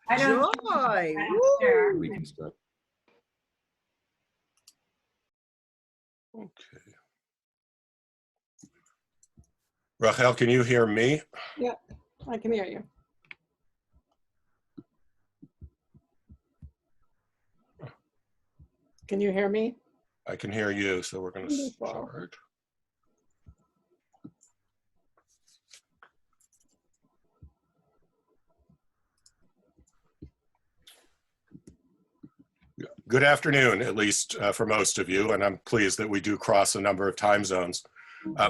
I don't Joy. Woo. We can start. Okay. Rachel, can you hear me? Yeah, I can hear you. Can you hear me? I can hear you, so we're going to start. Good afternoon, at least for most of you, and I'm pleased that we do cross a number of time zones.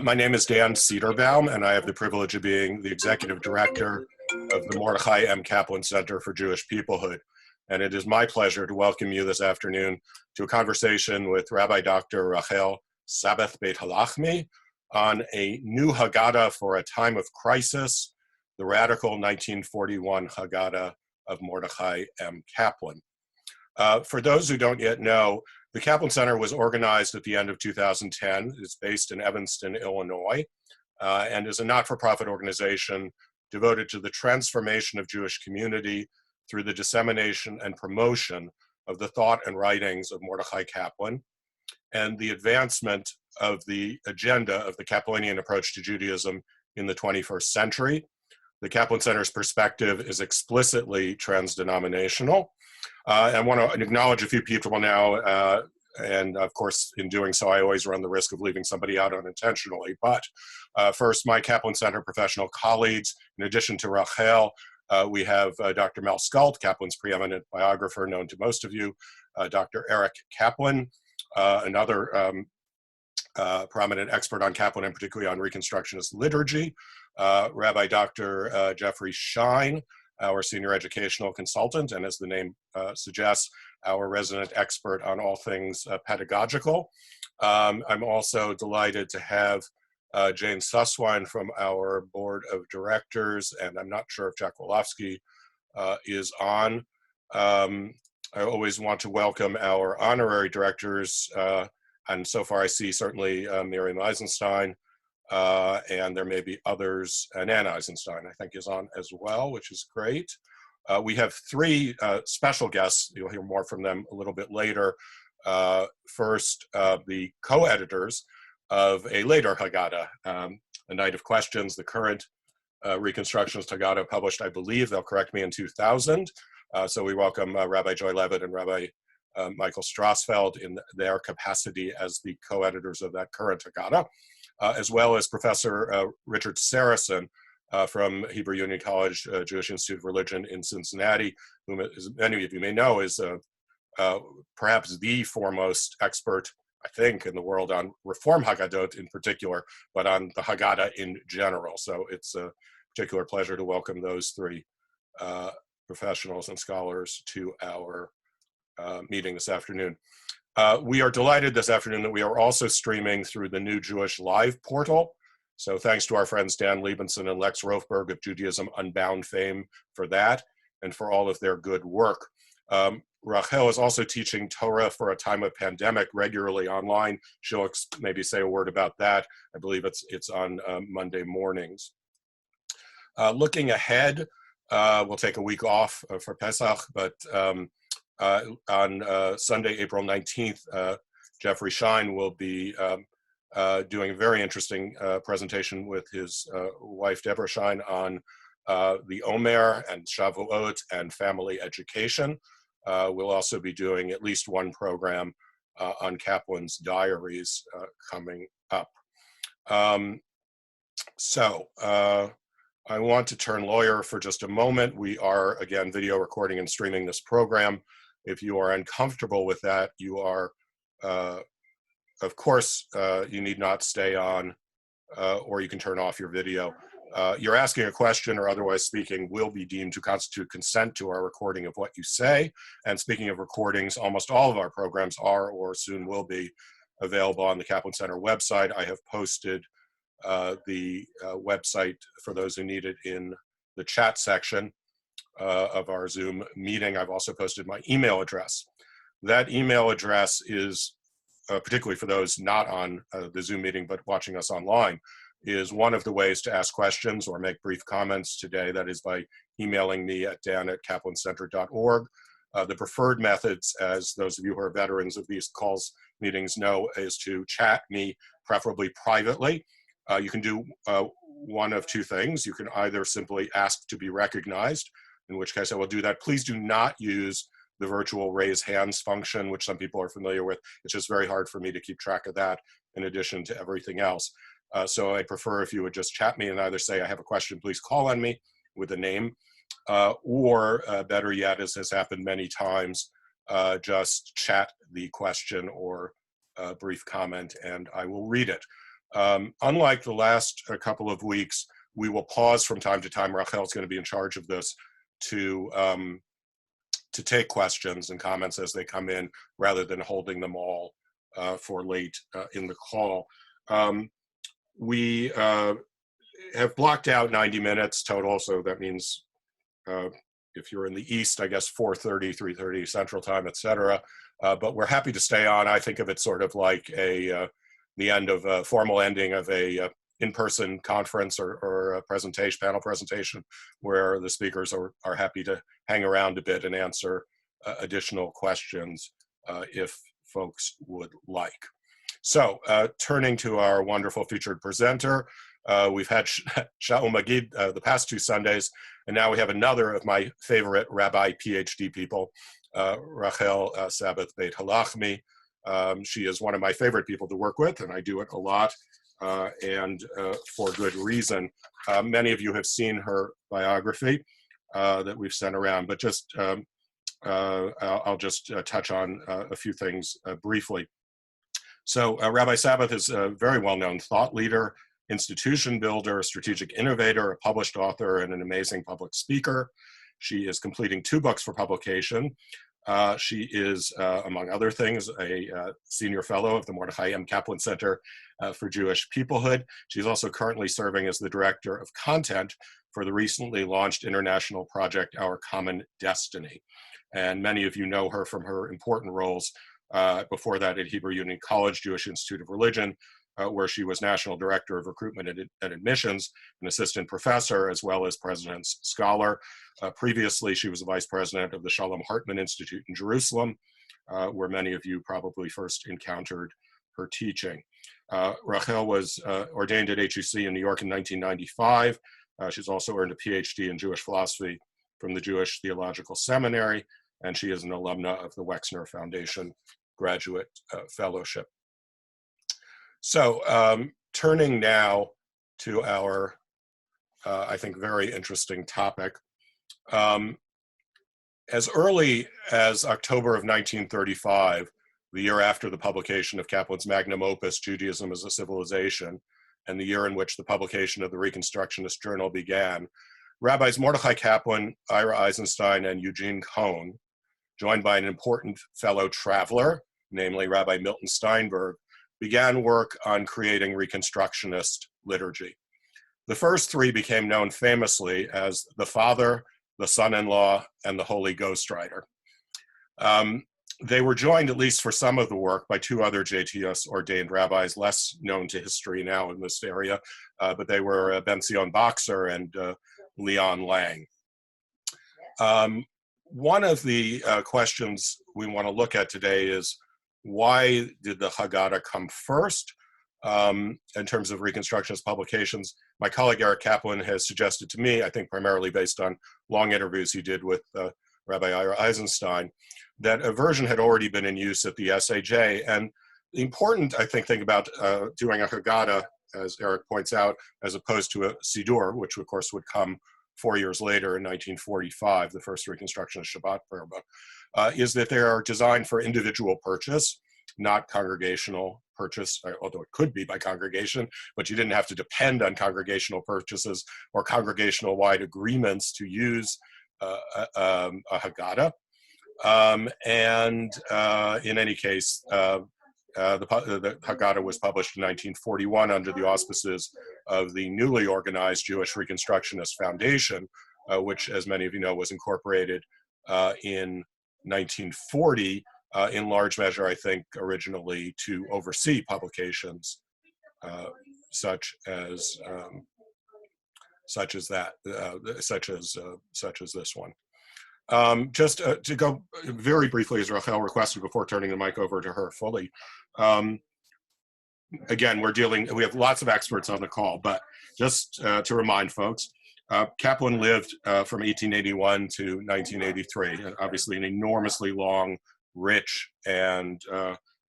My name is Dan Cederbaum, and I have the privilege of being the executive director of the Mordechai M. Kaplan Center for Jewish Peoplehood. And it is my pleasure to welcome you this afternoon to a conversation with Rabbi Dr. Rachel Sabbath Beit Halachmi on a new Haggadah for a time of crisis, the radical 1941 Haggadah of Mordechai M. Kaplan. For those who don't yet know, the Kaplan Center was organized at the end of 2010. It's based in Evanston, Illinois, and is a not-for-profit organization devoted to the transformation of Jewish community through the dissemination and promotion of the thought and writings of Mordechai Kaplan and the advancement of the agenda of the Kaplanian approach to Judaism in the 21st century. The Kaplan Center's perspective is explicitly trans-denominational. I want to acknowledge a few people now, and of course, in doing so, I always run the risk of leaving somebody out unintentionally. But first, my Kaplan Center professional colleagues, in addition to Rachel, we have Dr. Mel Skult, Kaplan's preeminent biographer, known to most of you, Dr. Eric Kaplan, another prominent expert on Kaplan, and particularly on Reconstructionist liturgy, Rabbi Dr. Jeffrey Schein, our senior educational consultant, and as the name suggests, our resident expert on all things pedagogical. I'm also delighted to have Jane Susswine from our board of directors, and I'm not sure if Jack Wolofsky is on. I always want to welcome our honorary directors, and so far I see certainly Miriam Eisenstein, and there may be others, and Anna Eisenstein, I think, is on as well, which is great. We have three special guests. You'll hear more from them a little bit later. First, the co-editors of a later Haggadah, A Night of Questions, the current Reconstructionist Haggadah, published, I believe, they'll correct me, in 2000. So we welcome Rabbi Joy Levitt and Rabbi Michael Strassfeld in their capacity as the co-editors of that current Haggadah. As well as Professor Richard Saracen from Hebrew Union College Jewish Institute of Religion in Cincinnati, whom, as many of you may know, is perhaps the foremost expert, I think, in the world on Reform Haggadot in particular, but on the Haggadah in general. So it's a particular pleasure to welcome those three professionals and scholars to our meeting this afternoon. We are delighted this afternoon that we are also streaming through the New Jewish Live portal. So thanks to our friends Dan Liebenson and Lex Rofberg of Judaism Unbound fame for that, and for all of their good work. Rachel is also teaching Torah for a time of pandemic regularly online. She'll maybe say a word about that. I believe it's on Monday mornings. Looking ahead, we'll take a week off for Pesach, but on Sunday, April 19th, Jeffrey Schein will be doing a very interesting presentation with his wife, Deborah Schein, on the Omer and Shavuot and family education. We'll also be doing at least one program on Kaplan's diaries coming up. I want to turn lawyer for just a moment. We are, again, video recording and streaming this program. If you are uncomfortable with that, you are, of course, you need not stay on, or you can turn off your video. You're asking a question or otherwise speaking will be deemed to constitute consent to our recording of what you say. And speaking of recordings, almost all of our programs are or soon will be available on the Kaplan Center website. I have posted the website for those who need it in the chat section of our Zoom meeting. I've also posted my email address. That email address is, particularly for those not on the Zoom meeting but watching us online, is one of the ways to ask questions or make brief comments today. That is by emailing me at dan@kaplancenter.org. The preferred methods, as those of you who are veterans of these calls meetings know, is to chat me, preferably privately. You can do one of two things. You can either simply ask to be recognized, in which case I will do that. Please do not use the virtual raise hands function, which some people are familiar with. It's just very hard for me to keep track of that in addition to everything else. So I prefer if you would just chat me and either say, I have a question, please call on me with a name, or better yet, as has happened many times, just chat the question or a brief comment and I will read it. Unlike the last couple of weeks, we will pause from time to time. Rachel is going to be in charge of this to take questions and comments as they come in, rather than holding them all for late in the call. We have blocked out 90 minutes total, so that means if you're in the East, I guess 4:30, 3:30 Central Time, etc. But we're happy to stay on. I think of it sort of like the end of a formal ending of a in-person conference or a presentation, panel presentation, where the speakers are happy to hang around a bit and answer additional questions if folks would like. So turning to our wonderful featured presenter, we've had Shaul Magid the past 2 Sundays, and now we have another of my favorite rabbi PhD people, Rachel Sabbath Beit Halachmi. She is one of my favorite people to work with, and I do it a lot, and for good reason. Many of you have seen her biography that we've sent around, but just I'll just touch on a few things briefly. So Rabbi Sabbath is a very well-known thought leader, institution builder, strategic innovator, a published author, and an amazing public speaker. She is completing 2 books for publication. She is, among other things, a senior fellow of the Mordechai M. Kaplan Center for Jewish Peoplehood. She's also currently serving as the director of content for the recently launched international project, Our Common Destiny. And many of you know her from her important roles before that at Hebrew Union College, Jewish Institute of Religion, where she was National Director of Recruitment and Admissions, an assistant professor, as well as President's Scholar. Previously, she was the Vice President of the Shalom Hartman Institute in Jerusalem, where many of you probably first encountered her teaching. Rachel was ordained at HUC in New York in 1995. She's also earned a PhD in Jewish philosophy from the Jewish Theological Seminary, and she is an alumna of the Wexner Foundation Graduate Fellowship. So turning now to our, I think, very interesting topic. As early as October of 1935, the year after the publication of Kaplan's magnum opus, Judaism as a Civilization, and the year in which the publication of the Reconstructionist Journal began, Rabbis Mordechai Kaplan, Ira Eisenstein, and Eugene Cohn, joined by an important fellow traveler, namely Rabbi Milton Steinberg, began work on creating Reconstructionist liturgy. The first 3 became known famously as the Father, the Son-in-Law, and the Holy Ghostwriter. They were joined, at least for some of the work, by 2 other JTS ordained rabbis, less known to history now in this area, but they were Ben Zion Boxer and Leon Lang. One of the questions we want to look at today is, why did the Haggadah come first in terms of Reconstructionist publications? My colleague Eric Kaplan has suggested to me, I think primarily based on long interviews he did with Rabbi Ira Eisenstein, that a version had already been in use at the SAJ. And the important, I think, thing about doing a Haggadah, as Eric points out, as opposed to a Siddur, which of course would come 4 years later in 1945, the first Reconstructionist Shabbat prayer book, is that they are designed for individual purchase, not congregational purchase, although it could be by congregation, but you didn't have to depend on congregational purchases or congregational-wide agreements to use a Haggadah. In any case, the Haggadah was published in 1941 under the auspices of the newly organized Jewish Reconstructionist Foundation, which, as many of you know, was incorporated in 1940, in large measure, I think, originally to oversee publications such as such as that, such as this one. Just to go very briefly, as Rachel requested before turning the mic over to her fully. Again, we have lots of experts on the call, but just to remind folks, Kaplan lived from 1881 to 1983, obviously an enormously long, rich, and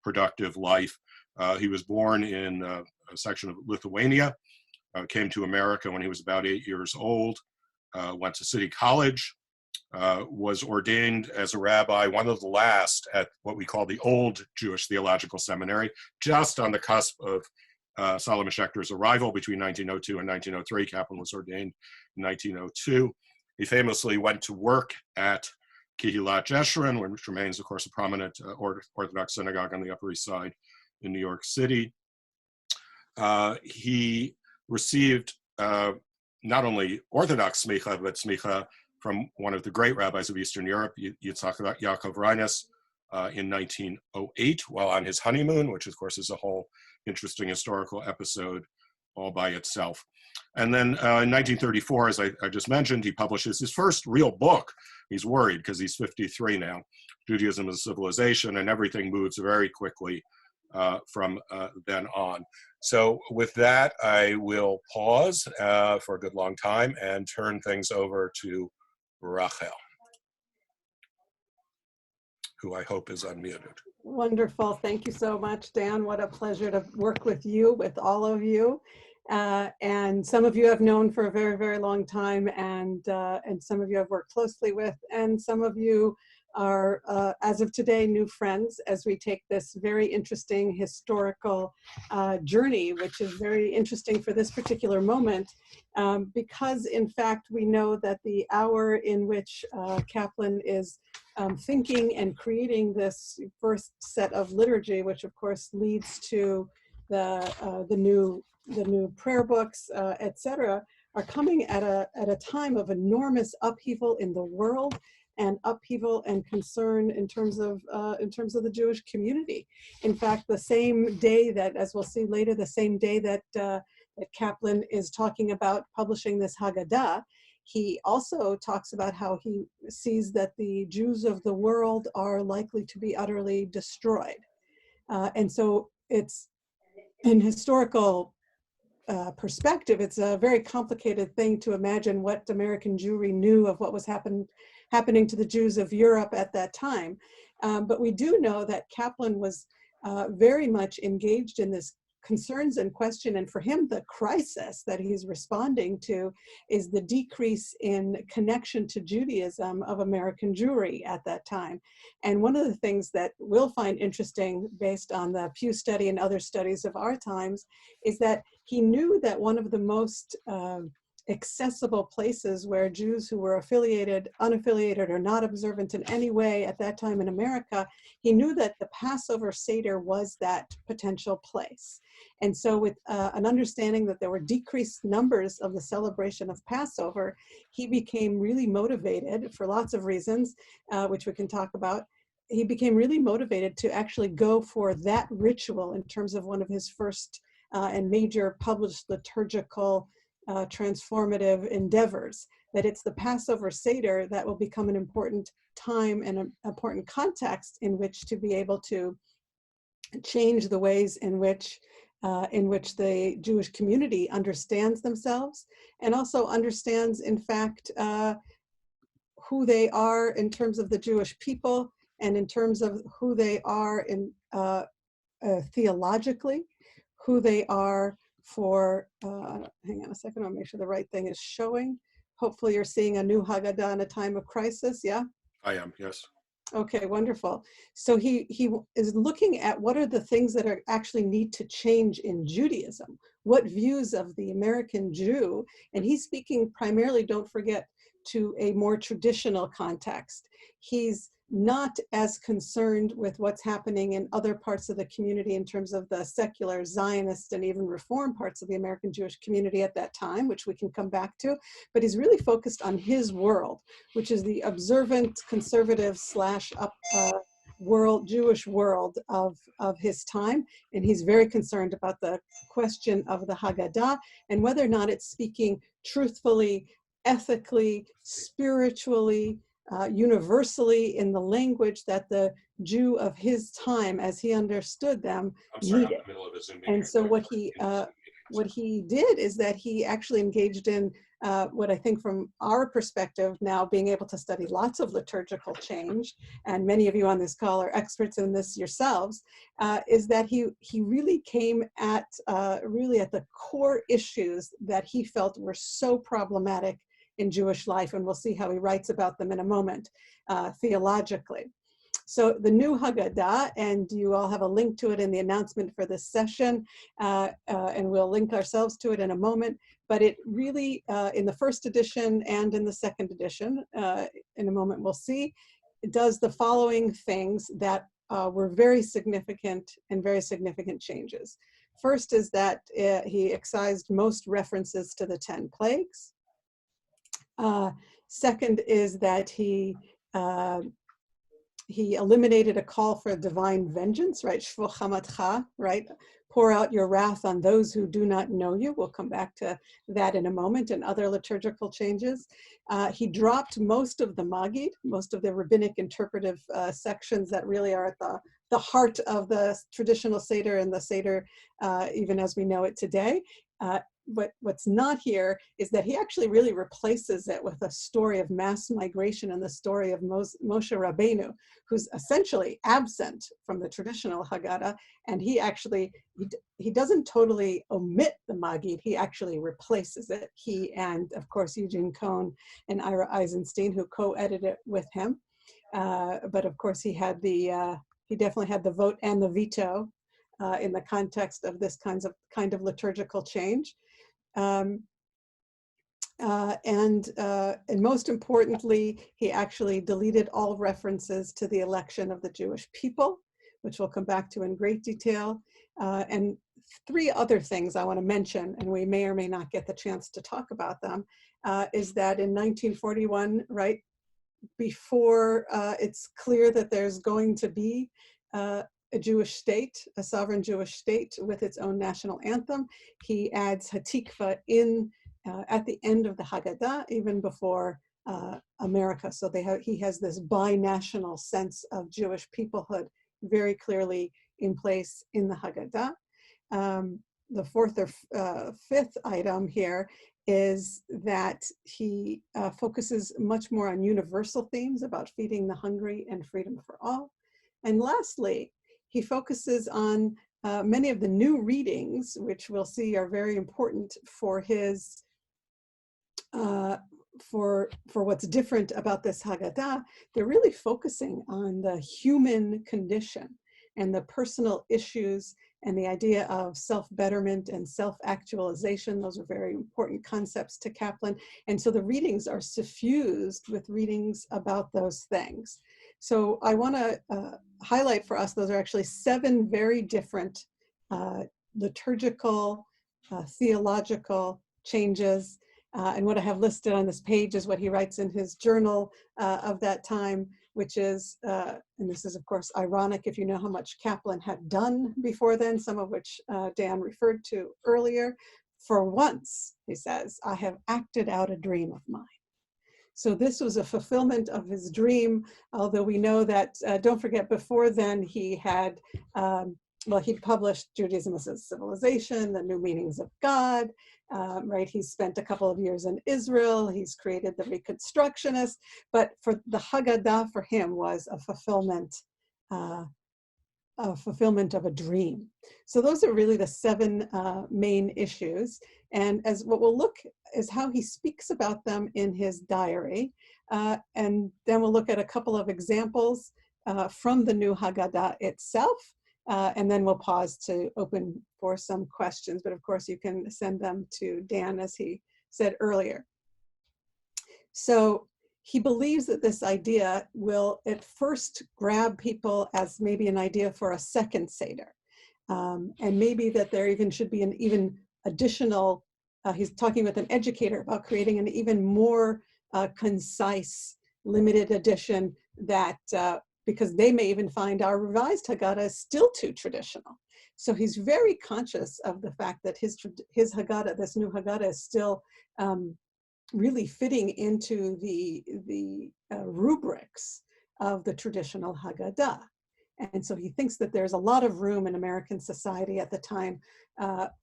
productive life. He was born in a section of Lithuania, came to America when he was about 8 years old, went to City College, was ordained as a rabbi, one of the last at what we call the Old Jewish Theological Seminary, just on the cusp of Solomon Schechter's arrival between 1902 and 1903. Kaplan was ordained in 1902. He famously went to work at Kehilat Jeshurun, which remains, of course, a prominent Orthodox synagogue on the Upper East Side in New York City. He received not only Orthodox smicha, but smicha from one of the great rabbis of Eastern Europe, Yitzhak Yaakov Reines, in 1908, while on his honeymoon, which of course is a whole interesting historical episode all by itself. And then in 1934, as I just mentioned, he publishes his first real book. He's worried because he's 53 now, Judaism as a Civilization, and everything moves very quickly from then on. So with that, I will pause for a good long time and turn things over to Rachel, who I hope is unmuted. Wonderful. Thank you so much, Dan. What a pleasure to work with you, with all of you. And some of you I've known for a very, very long time, and some of you I've worked closely with, and some of you are, as of today, new friends as we take this very interesting historical journey, which is very interesting for this particular moment, because in fact we know that the hour in which Kaplan is thinking and creating this first set of liturgy, which of course leads to the new prayer books, etc., are coming at a time of enormous upheaval in the world, and upheaval and concern in terms of the Jewish community. In fact, the same day that, as we'll see later, the same day that that Kaplan is talking about publishing this Haggadah, he also talks about how he sees that the Jews of the world are likely to be utterly destroyed. And so it's, in historical perspective, it's a very complicated thing to imagine what American Jewry knew of what was happening to the Jews of Europe at that time. But we do know that Kaplan was very much engaged in this concerns and question, and for him the crisis that he's responding to is the decrease in connection to Judaism of American Jewry at that time. And one of the things that we'll find interesting based on the Pew study and other studies of our times is that he knew that one of the most accessible places where Jews who were affiliated, unaffiliated, or not observant in any way at that time in America, he knew that the Passover Seder was that potential place. And so with an understanding that there were decreased numbers of the celebration of Passover, he became really motivated for lots of reasons, which we can talk about. He became really motivated to actually go for that ritual in terms of one of his first and major published liturgical transformative endeavors, that it's the Passover Seder that will become an important time and an important context in which to be able to change the ways in which the Jewish community understands themselves, and also understands, in fact, who they are in terms of the Jewish people, and in terms of who they are in theologically, who they are for, hang on a second, I'll make sure the right thing is showing. Hopefully you're seeing a new Haggadah in a time of crisis, yeah? I am, yes. Okay, wonderful. So he is looking at what are the things that are actually need to change in Judaism, what views of the American Jew, and he's speaking primarily, don't forget, to a more traditional context. He's not as concerned with what's happening in other parts of the community in terms of the secular, Zionist, and even Reform parts of the American Jewish community at that time, which we can come back to, but he's really focused on his world, which is the observant, conservative / world, Jewish world of his time. And he's very concerned about the question of the Haggadah and whether or not it's speaking truthfully, ethically, spiritually, universally in the language that the Jew of his time, as he understood them, I'm sorry, I'm in needed. the middle of a Zoom meeting. And so what he did is that he actually engaged in what I think from our perspective now, being able to study lots of liturgical change, and many of you on this call are experts in this yourselves, is that he really came at really at the core issues that he felt were so problematic in Jewish life, and we'll see how he writes about them in a moment, theologically. So the new Haggadah, and you all have a link to it in the announcement for this session, and we'll link ourselves to it in a moment, but it really, in the first edition and in the second edition, in a moment we'll see, it does the following things that were very significant and very significant changes. First is that he excised most references to the 10 plagues. Second is that he eliminated a call for divine vengeance, right? Shvo chamatcha, right? Pour out your wrath on those who do not know you. We'll come back to that in a moment, and other liturgical changes. He dropped most of the Magid, most of the rabbinic interpretive sections that really are at the heart of the traditional Seder and the Seder, even as we know it today. But what's not here is that he actually really replaces it with a story of mass migration and the story of Moshe Rabbeinu, who's essentially absent from the traditional Haggadah. And he actually, he doesn't totally omit the Magid, he actually replaces it. He and, of course, Eugene Cohn and Ira Eisenstein, who co-edited it with him. But of course, he definitely had the vote and the veto in the context of this kind of liturgical change. And most importantly, he actually deleted all references to the election of the Jewish people, which we'll come back to in great detail. And three other things I want to mention, and we may or may not get the chance to talk about them, is that in 1941, right, before it's clear that there's going to be a Jewish state, a sovereign Jewish state with its own national anthem, he adds Hatikva in at the end of the Haggadah, even before America. So he has this binational sense of Jewish peoplehood very clearly in place in the Haggadah. The fourth or fifth item here is that he focuses much more on universal themes about feeding the hungry and freedom for all. And lastly, he focuses on many of the new readings, which we'll see are very important for his, for what's different about this Haggadah. They're really focusing on the human condition and the personal issues and the idea of self-betterment and self-actualization. Those are very important concepts to Kaplan. And so the readings are suffused with readings about those things. So I want to highlight for us, those are actually 7 very different liturgical, theological changes. And what I have listed on this page is what he writes in his journal of that time, which is, and this is of course ironic if you know how much Kaplan had done before then, some of which Dan referred to earlier. For once, he says, I have acted out a dream of mine. So this was a fulfillment of his dream, although we know that, don't forget, before then he had, he'd published Judaism as a Civilization, The New Meanings of God, right? He's spent a couple of years in Israel, he's created the Reconstructionist, but for the Haggadah for him was a fulfillment of a dream. So those are really the 7 main issues. And as what we'll look is how he speaks about them in his diary. And then we'll look at a couple of examples from the new Haggadah itself. And then we'll pause to open for some questions. But of course, you can send them to Dan, as he said earlier. So he believes that this idea will at first grab people as maybe an idea for a second Seder. And maybe that there even should be an even additional, he's talking with an educator about creating an even more concise, limited edition that because they may even find our revised Haggadah is still too traditional. So he's very conscious of the fact that his Haggadah, this new Haggadah, is still really fitting into the rubrics of the traditional Haggadah. And so he thinks that there's a lot of room in American society at the time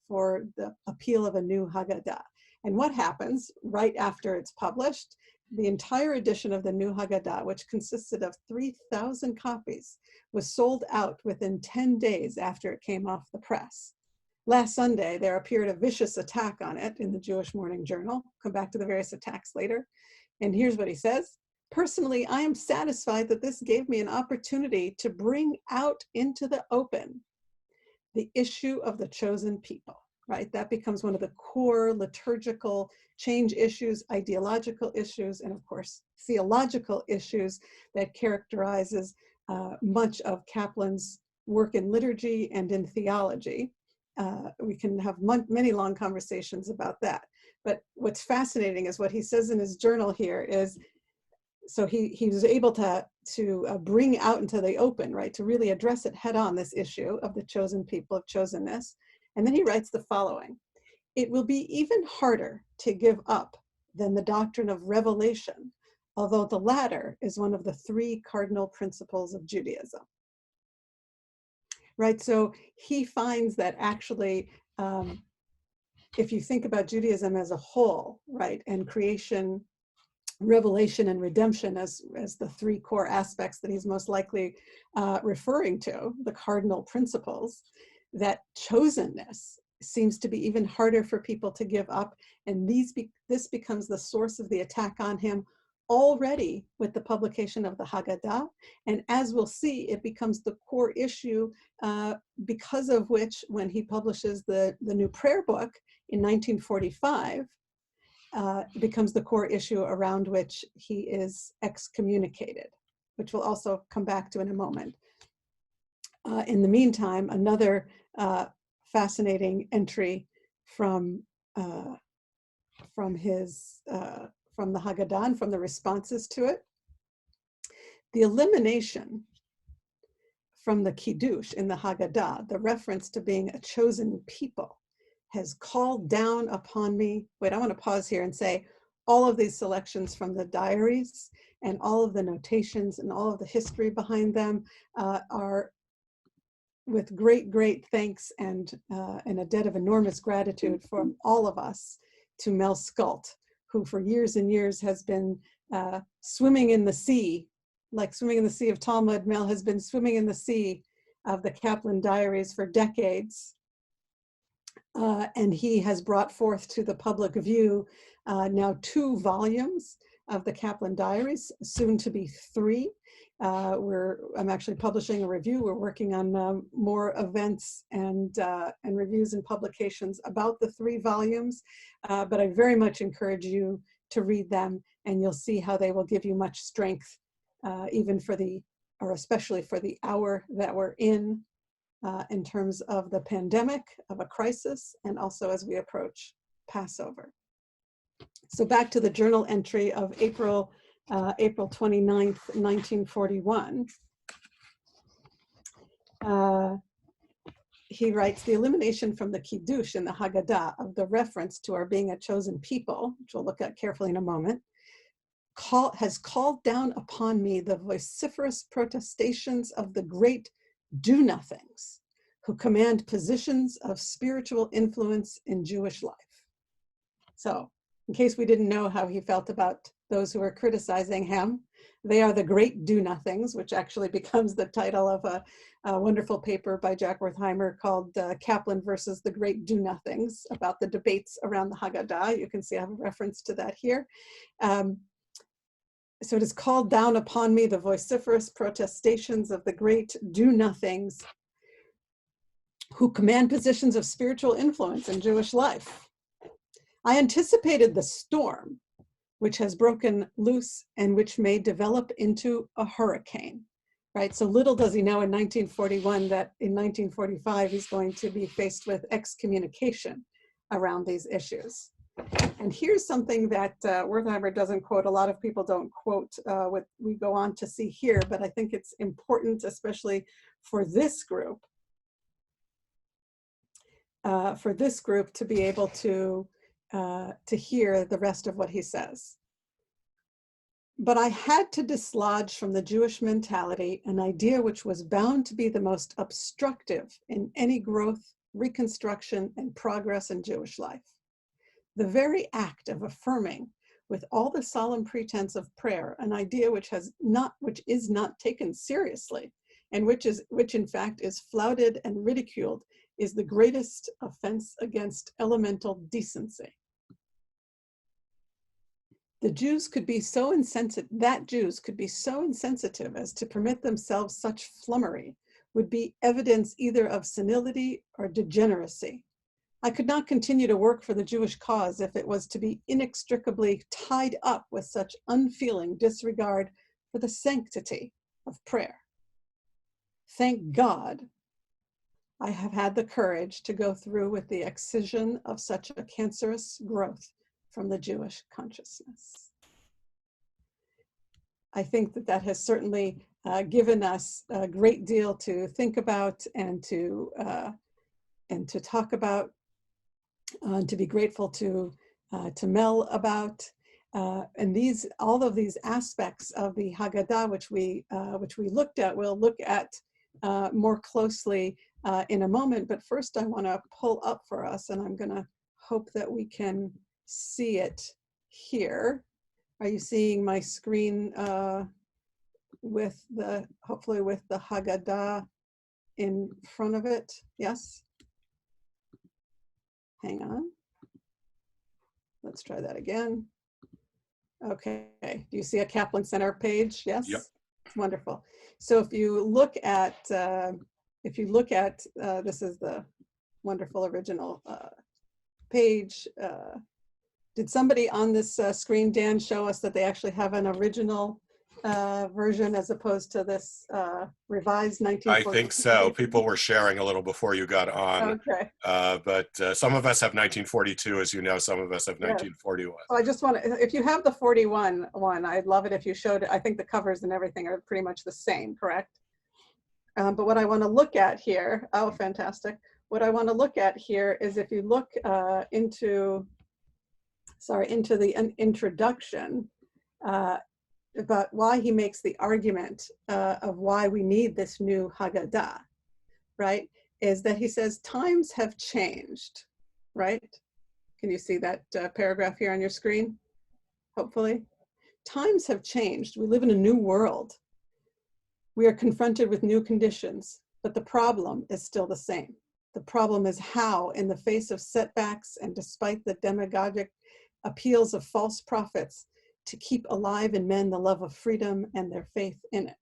for the appeal of a new Haggadah. And what happens right after it's published? The entire edition of the new Haggadah, which consisted of 3,000 copies, was sold out within 10 days after it came off the press. Last Sunday, there appeared a vicious attack on it in the Jewish Morning Journal. Come back to the various attacks later. And here's what he says. Personally, I am satisfied that this gave me an opportunity to bring out into the open the issue of the chosen people, right? That becomes one of the core liturgical change issues, ideological issues, and of course, theological issues that characterizes much of Kaplan's work in liturgy and in theology. We can have many long conversations about that. But what's fascinating is what he says in his journal here is, so he was able to bring out into the open, right, to really address it head on, this issue of the chosen people, of chosenness. And then he writes the following: it will be even harder to give up than the doctrine of revelation, although the latter is one of the three cardinal principles of Judaism. Right, so he finds that actually, if you think about Judaism as a whole, right, and creation, revelation, and redemption as the three core aspects that he's most likely referring to, the cardinal principles, that chosenness seems to be even harder for people to give up. And this becomes the source of the attack on him already with the publication of the Haggadah. And as we'll see, it becomes the core issue because of which, when he publishes the new prayer book in 1945, becomes the core issue around which he is excommunicated, which we'll also come back to in a moment. In the meantime, another fascinating entry from the Haggadah and from the responses to it. The elimination from the Kiddush in the Haggadah, the reference to being a chosen people, has called down upon me. Wait, I want to pause here and say all of these selections from the diaries and all of the notations and all of the history behind them are with great, great thanks and a debt of enormous gratitude from all of us to Mel Scult, who for years and years has been swimming in the sea, like swimming in the sea of Talmud. Mel has been swimming in the sea of the Kaplan diaries for decades. And he has brought forth to the public view now 2 volumes of the Kaplan diaries, soon to be 3. I'm actually publishing a review. We're working on more events and reviews and publications about the 3 volumes, but I very much encourage you to read them, and you'll see how they will give you much strength, even for or especially for the hour that we're in terms of the pandemic, of a crisis, and also as we approach Passover. So back to the journal entry of April 29th, 1941. He writes, the elimination from the Kiddush in the Haggadah of the reference to our being a chosen people, which we'll look at carefully in a moment, has called down upon me the vociferous protestations of the great do-nothings who command positions of spiritual influence in Jewish life. So, in case we didn't know how he felt about those who are criticizing him, they are the great do-nothings, which actually becomes the title of a wonderful paper by Jack Wertheimer called Kaplan versus the Great Do-Nothings, about the debates around the Haggadah. You can see I have a reference to that here. So it is called down upon me the vociferous protestations of the great do-nothings who command positions of spiritual influence in Jewish life. I anticipated the storm which has broken loose and which may develop into a hurricane, right? So little does he know in 1941 that in 1945 he's going to be faced with excommunication around these issues. And here's something that Wertheimer doesn't quote. A lot of people don't quote what we go on to see here, but I think it's important, especially for this group, to be able to hear the rest of what he says. But I had to dislodge from the Jewish mentality an idea which was bound to be the most obstructive in any growth, reconstruction, and progress in Jewish life. The very act of affirming with all the solemn pretense of prayer an idea which is not taken seriously, and which in fact is flouted and ridiculed, is the greatest offense against elemental decency. Jews could be so insensitive as to permit themselves such flummery would be evidence either of senility or degeneracy. I could not continue to work for the Jewish cause if it was to be inextricably tied up with such unfeeling disregard for the sanctity of prayer. Thank God, I have had the courage to go through with the excision of such a cancerous growth from the Jewish consciousness. I think that has certainly given us a great deal to think about and to talk about, to be grateful to Mel about, and all of these aspects of the Haggadah, which we looked at, we'll look at more closely in a moment. But first, I want to pull up for us, and I'm going to hope that we can see it here. Are you seeing my screen hopefully with the Haggadah in front of it? Yes? Hang on. Let's try that again. Okay. Do you see a Kaplan Center page? Yes? Yep. Wonderful. So if you look at, this is the wonderful original page. Did somebody on this screen, Dan, show us that they actually have an original version as opposed to this revised 1942? I think so. People were sharing a little before you got on. Okay. But some of us have 1942, as you know, some of us have 1941. So I just want to, if you have the 41 one, I'd love it if you showed it. I think the covers and everything are pretty much the same, correct? But what I want to look at here, oh, fantastic. What I want to look at here is if you look into the introduction about why he makes the argument of why we need this new Haggadah, right? Is that he says times have changed, right? Can you see that paragraph here on your screen? Hopefully. Times have changed. We live in a new world. We are confronted with new conditions, but the problem is still the same. The problem is how, in the face of setbacks and despite the demagogic appeals of false prophets, to keep alive in men the love of freedom and their faith in it.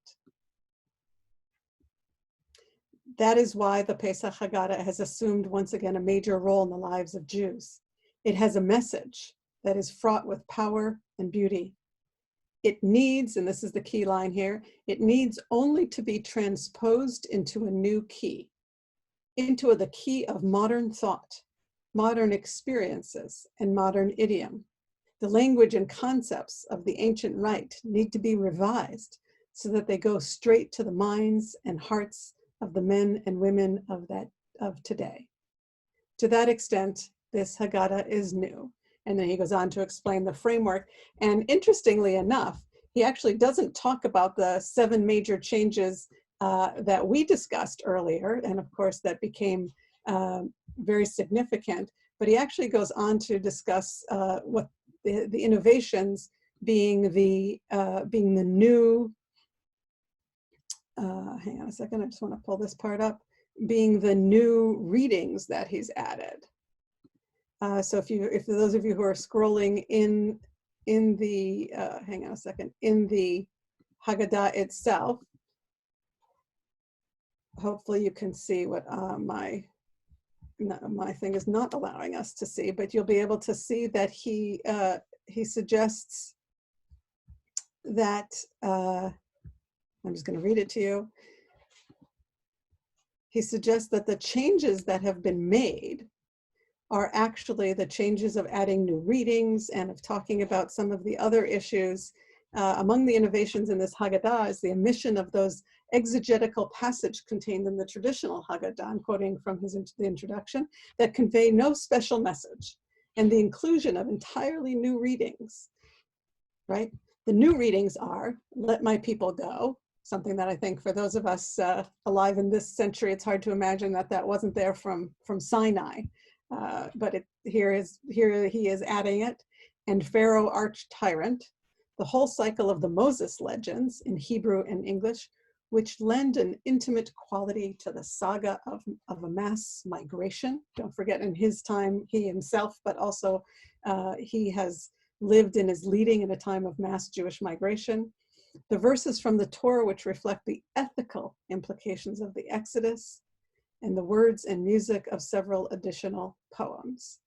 That is why the Pesach Haggadah has assumed once again a major role in the lives of Jews. It has a message that is fraught with power and beauty. It needs, and this is the key line here, it needs only to be transposed into a new key, into the key of modern thought, modern experiences, and modern idiom. The language and concepts of the ancient rite need to be revised so that they go straight to the minds and hearts of the men and women of today. To that extent, this Haggadah is new. And then he goes on to explain the framework. And interestingly enough, he actually doesn't talk about the 7 major changes that we discussed earlier, and of course that became very significant, but he actually goes on to discuss what the innovations being the new, hang on a second, I just want to pull this part up, being the new readings that he's added. So if those of you who are scrolling in the, hang on a second, in the Haggadah itself, hopefully you can see what my thing is not allowing us to see, but you'll be able to see that he suggests that, I'm just going to read it to you. He suggests that the changes that have been made are actually the changes of adding new readings and of talking about some of the other issues. Among the innovations in this Haggadah is the omission of those exegetical passage contained in the traditional Haggadah, I'm quoting from the introduction, that convey no special message, and the inclusion of entirely new readings, right? The new readings are, let my people go, something that I think for those of us alive in this century, it's hard to imagine that that wasn't there from Sinai. But here he is adding it, and Pharaoh arch tyrant, the whole cycle of the Moses legends in Hebrew and English, which lend an intimate quality to the saga of a mass migration. Don't forget, in his time, he himself, but also he has lived and is leading in a time of mass Jewish migration. The verses from the Torah which reflect the ethical implications of the Exodus, and the words and music of several additional poems.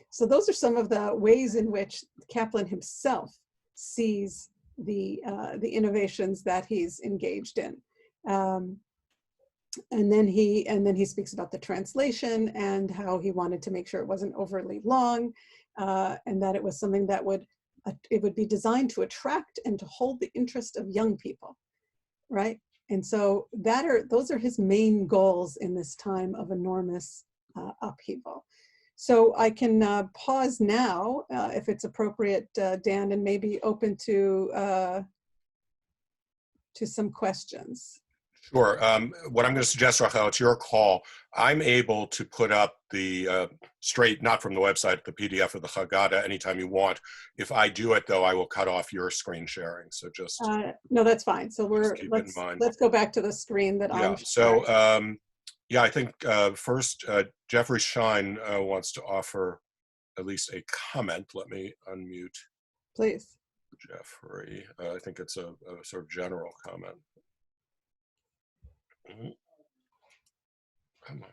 So those are some of the ways in which Kaplan himself sees the innovations that he's engaged in. And then he speaks about the translation and how he wanted to make sure it wasn't overly long, and that it was something that would be designed to attract and to hold the interest of young people, right? And so those are his main goals in this time of enormous upheaval. So I can pause now, if it's appropriate, Dan, and maybe open to some questions. Sure. What I'm going to suggest, Rachel, it's your call. I'm able to put up the straight, not from the website, the PDF of the Haggadah anytime you want. If I do it, though, I will cut off your screen sharing. So just no, that's fine. So let's go back to the screen that I'm sharing. So yeah, I think first Jeffrey Shine wants to offer at least a comment. Let me unmute. Please. Jeffrey. I think it's a sort of general comment. Come on.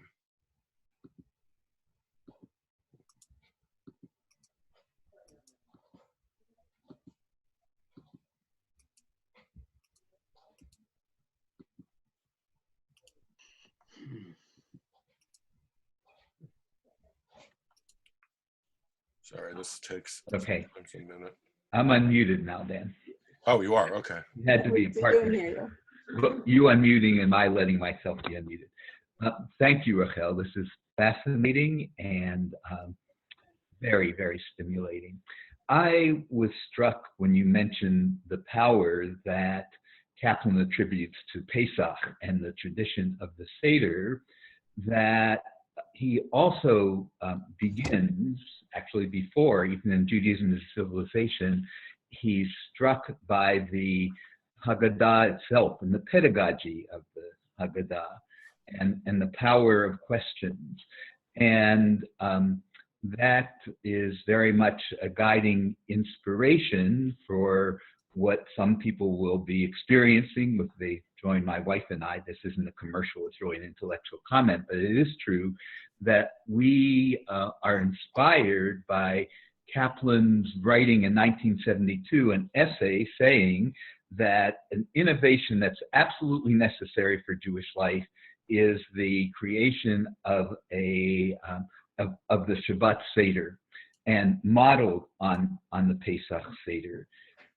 Sorry, this takes a few minutes. I'm unmuted now, Dan. Oh, you are? Okay. You had to be a partner. Well, you unmuting and my letting myself be unmuted. Thank you, Rachel. This is fascinating and very, very stimulating. I was struck when you mentioned the power that Kaplan attributes to Pesach and the tradition of the Seder, that he also begins, actually before, even in Judaism as civilization, he's struck by the Haggadah itself and the pedagogy of the Haggadah and the power of questions. And that is very much a guiding inspiration for what some people will be experiencing if they join my wife and I. This isn't a commercial, it's really an intellectual comment, but it is true that we are inspired by Kaplan's writing in 1972 an essay saying that an innovation that's absolutely necessary for Jewish life is the creation of the Shabbat Seder, and modeled on the Pesach Seder.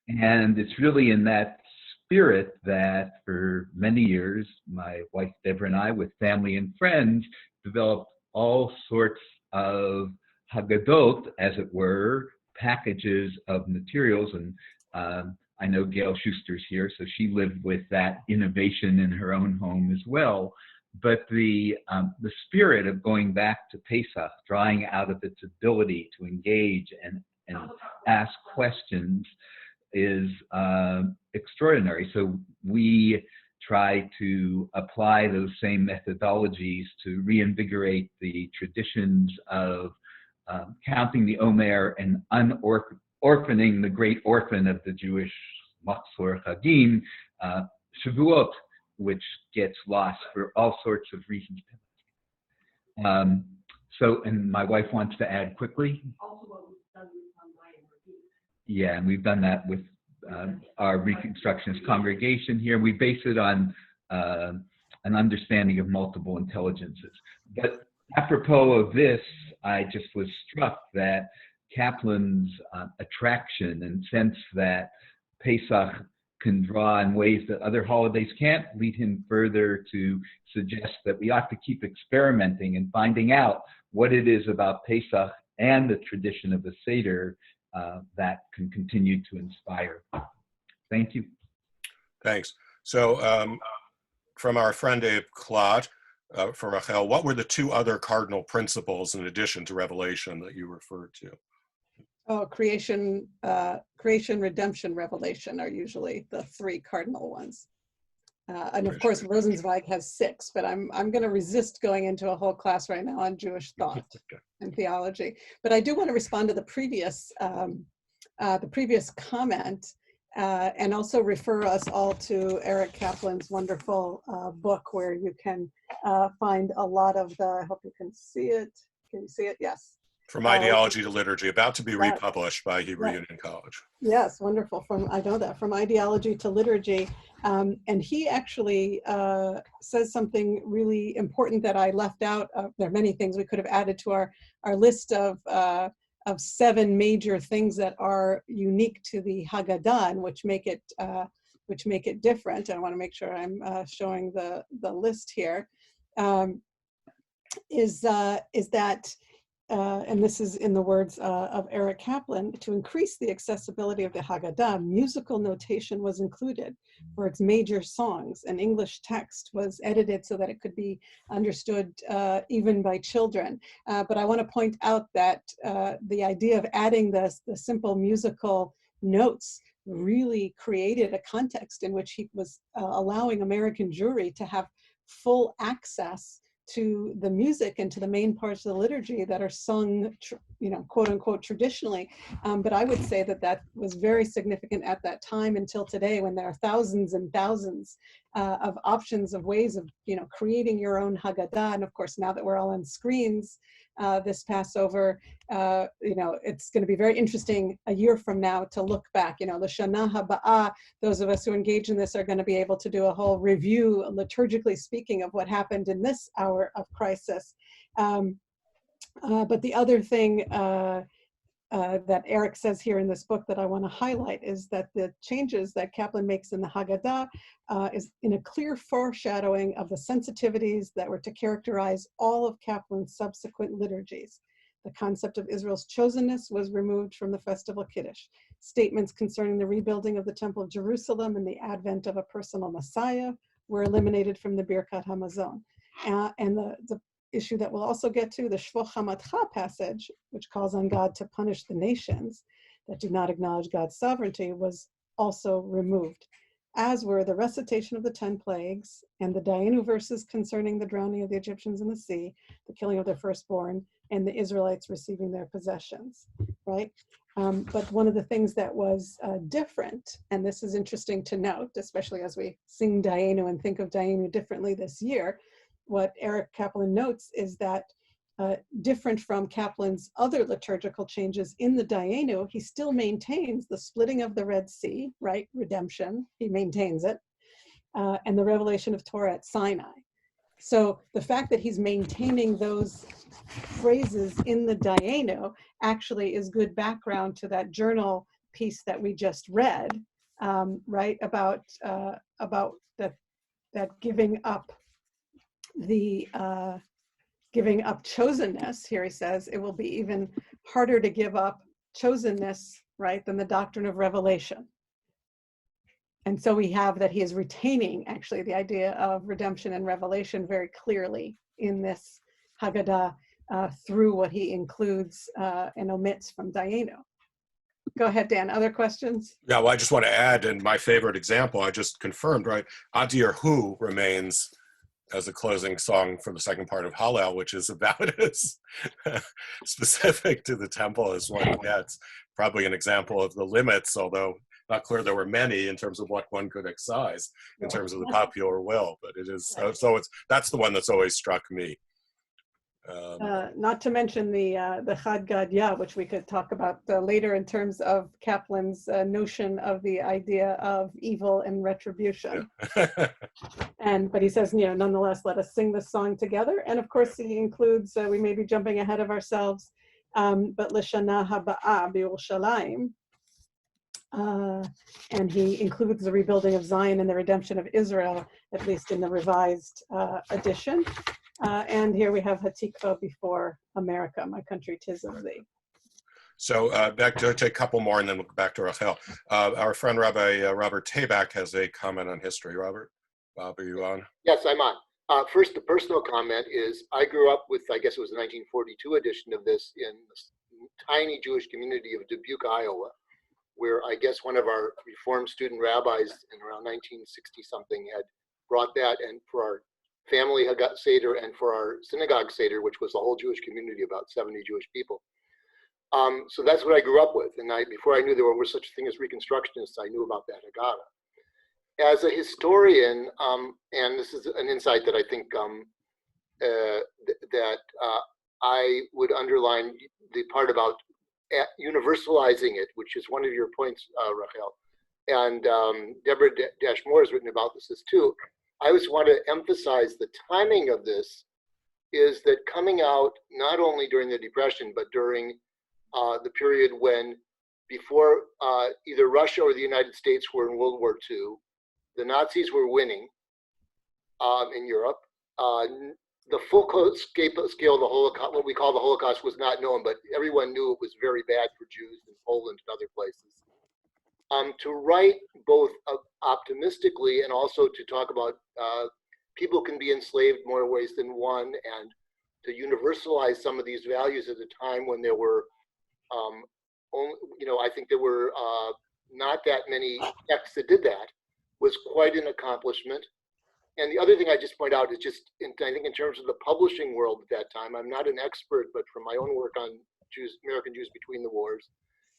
And it's really in that spirit that for many years, my wife Deborah and I, with family and friends, developed all sorts of Haggadot, as it were, packages of materials. And I know Gail Schuster's here, so she lived with that innovation in her own home as well. But the spirit of going back to Pesach, drawing out of its ability to engage and ask questions, is extraordinary. So we try to apply those same methodologies to reinvigorate the traditions of counting the Omer and unorphaning the great orphan of the Jewish Machzor Chagim, Shavuot, which gets lost for all sorts of reasons. So, and my wife wants to add quickly. Yeah, and we've done that with our Reconstructionist congregation here. We base it on an understanding of multiple intelligences. But apropos of this, I just was struck that Kaplan's attraction and sense that Pesach can draw in ways that other holidays can't lead him further to suggest that we ought to keep experimenting and finding out what it is about Pesach and the tradition of the Seder that can continue to inspire. Thank you. Thanks. So from our friend Abe Klott, for Rachel, what were the two other cardinal principles in addition to Revelation that you referred to? Oh, creation, redemption, revelation are usually the three cardinal ones. And of course, Rosenzweig has 6, but I'm going to resist going into a whole class right now on Jewish thought and theology. But I do want to respond to the previous comment and also refer us all to Eric Kaplan's wonderful book where you can find a lot of the, I hope you can see it. Can you see it? Yes. From Ideology to Liturgy, about to be republished by Hebrew Union College. Yes, wonderful. I know that, From Ideology to Liturgy. And he actually says something really important that I left out. There are many things we could have added to our list of 7 major things that are unique to the Haggadah and which make it different. I want to make sure I'm showing the list here. Is that and this is in the words of Eric Kaplan, to increase the accessibility of the Haggadah, musical notation was included for its major songs, and English text was edited so that it could be understood even by children. But I want to point out that the idea of adding the simple musical notes really created a context in which he was allowing American Jewry to have full access to the music and to the main parts of the liturgy that are sung, quote unquote, traditionally. But I would say that was very significant at that time until today, when there are thousands and thousands of options of ways of, creating your own Haggadah. And of course, now that we're all on screens this Passover, it's going to be very interesting a year from now to look back. The Shana Haba'ah, those of us who engage in this are going to be able to do a whole review, liturgically speaking, of what happened in this hour of crisis. But the other thing that Eric says here in this book that I want to highlight is that the changes that Kaplan makes in the Haggadah is in a clear foreshadowing of the sensitivities that were to characterize all of Kaplan's subsequent liturgies. The concept of Israel's chosenness was removed from the festival Kiddush. Statements concerning the rebuilding of the Temple of Jerusalem and the advent of a personal Messiah were eliminated from the Birkat HaMazon. And the issue that we'll also get to, the Shvo Chamatcha passage, which calls on God to punish the nations that do not acknowledge God's sovereignty, was also removed, as were the recitation of the 10 plagues and the Dayenu verses concerning the drowning of the Egyptians in the sea, the killing of their firstborn, and the Israelites receiving their possessions, right? But one of the things that was different, and this is interesting to note, especially as we sing Dayenu and think of Dayenu differently this year, what Eric Kaplan notes is that different from Kaplan's other liturgical changes in the Dayenu, he still maintains the splitting of the Red Sea, right? Redemption, he maintains it, and the revelation of Torah at Sinai. So the fact that he's maintaining those phrases in the Dayenu actually is good background to that journal piece that we just read, right? About that giving up giving up chosenness. Here he says it will be even harder to give up chosenness, right, than the doctrine of revelation. And so we have that he is retaining actually the idea of redemption and revelation very clearly in this Haggadah through what he includes and omits from Dayenu. Go ahead, Dan. Other questions? Yeah, well, I just want to add, in my favorite example, I just confirmed, right? Adir Hu remains as a closing song for the second part of Hallel, which is about as specific to the temple as one gets. Probably an example of the limits, although not clear there were many in terms of what one could excise in terms of the popular will. But it is so. That's the one that's always struck me. Not to mention the Haggadah, which we could talk about later in terms of Kaplan's notion of the idea of evil and retribution. Yeah. But he says, nonetheless, let us sing this song together. And of course, he includes, we may be jumping ahead of ourselves, but Lishana Haba'a B'Yerushalayim. And he includes the rebuilding of Zion and the redemption of Israel, at least in the revised edition. And here we have Hatikva before America, my country, 'tis of thee. So back to take a couple more and then we'll go back to Rachel. Our friend Rabbi Robert Tabak has a comment on history. Robert, Bob, are you on? Yes, I'm on. First, the personal comment is I grew up with, I guess it was the 1942 edition of this in the tiny Jewish community of Dubuque, Iowa, where I guess one of our Reformed student rabbis in around 1960 something had brought that, and for our family Haggadah Seder and for our synagogue Seder, which was the whole Jewish community, about 70 Jewish people. So that's what I grew up with. And before I knew there was such a thing as Reconstructionists, I knew about that Haggadah. As a historian, and this is an insight that I think I would underline the part about universalizing it, which is one of your points, Rachel. And Deborah Dash-Moore has written about this too. I just want to emphasize the timing of this is that coming out not only during the Depression, but during the period when before either Russia or the United States were in World War II, the Nazis were winning in Europe. The full scale of the Holocaust, what we call the Holocaust, was not known, but everyone knew it was very bad for Jews in Poland and other places. To write both optimistically and also to talk about people can be enslaved more ways than one, and to universalize some of these values at a time when there were, I think there were not that many texts that did that, was quite an accomplishment. And the other thing I just point out is just, I think in terms of the publishing world at that time, I'm not an expert, but from my own work on Jews, American Jews between the wars,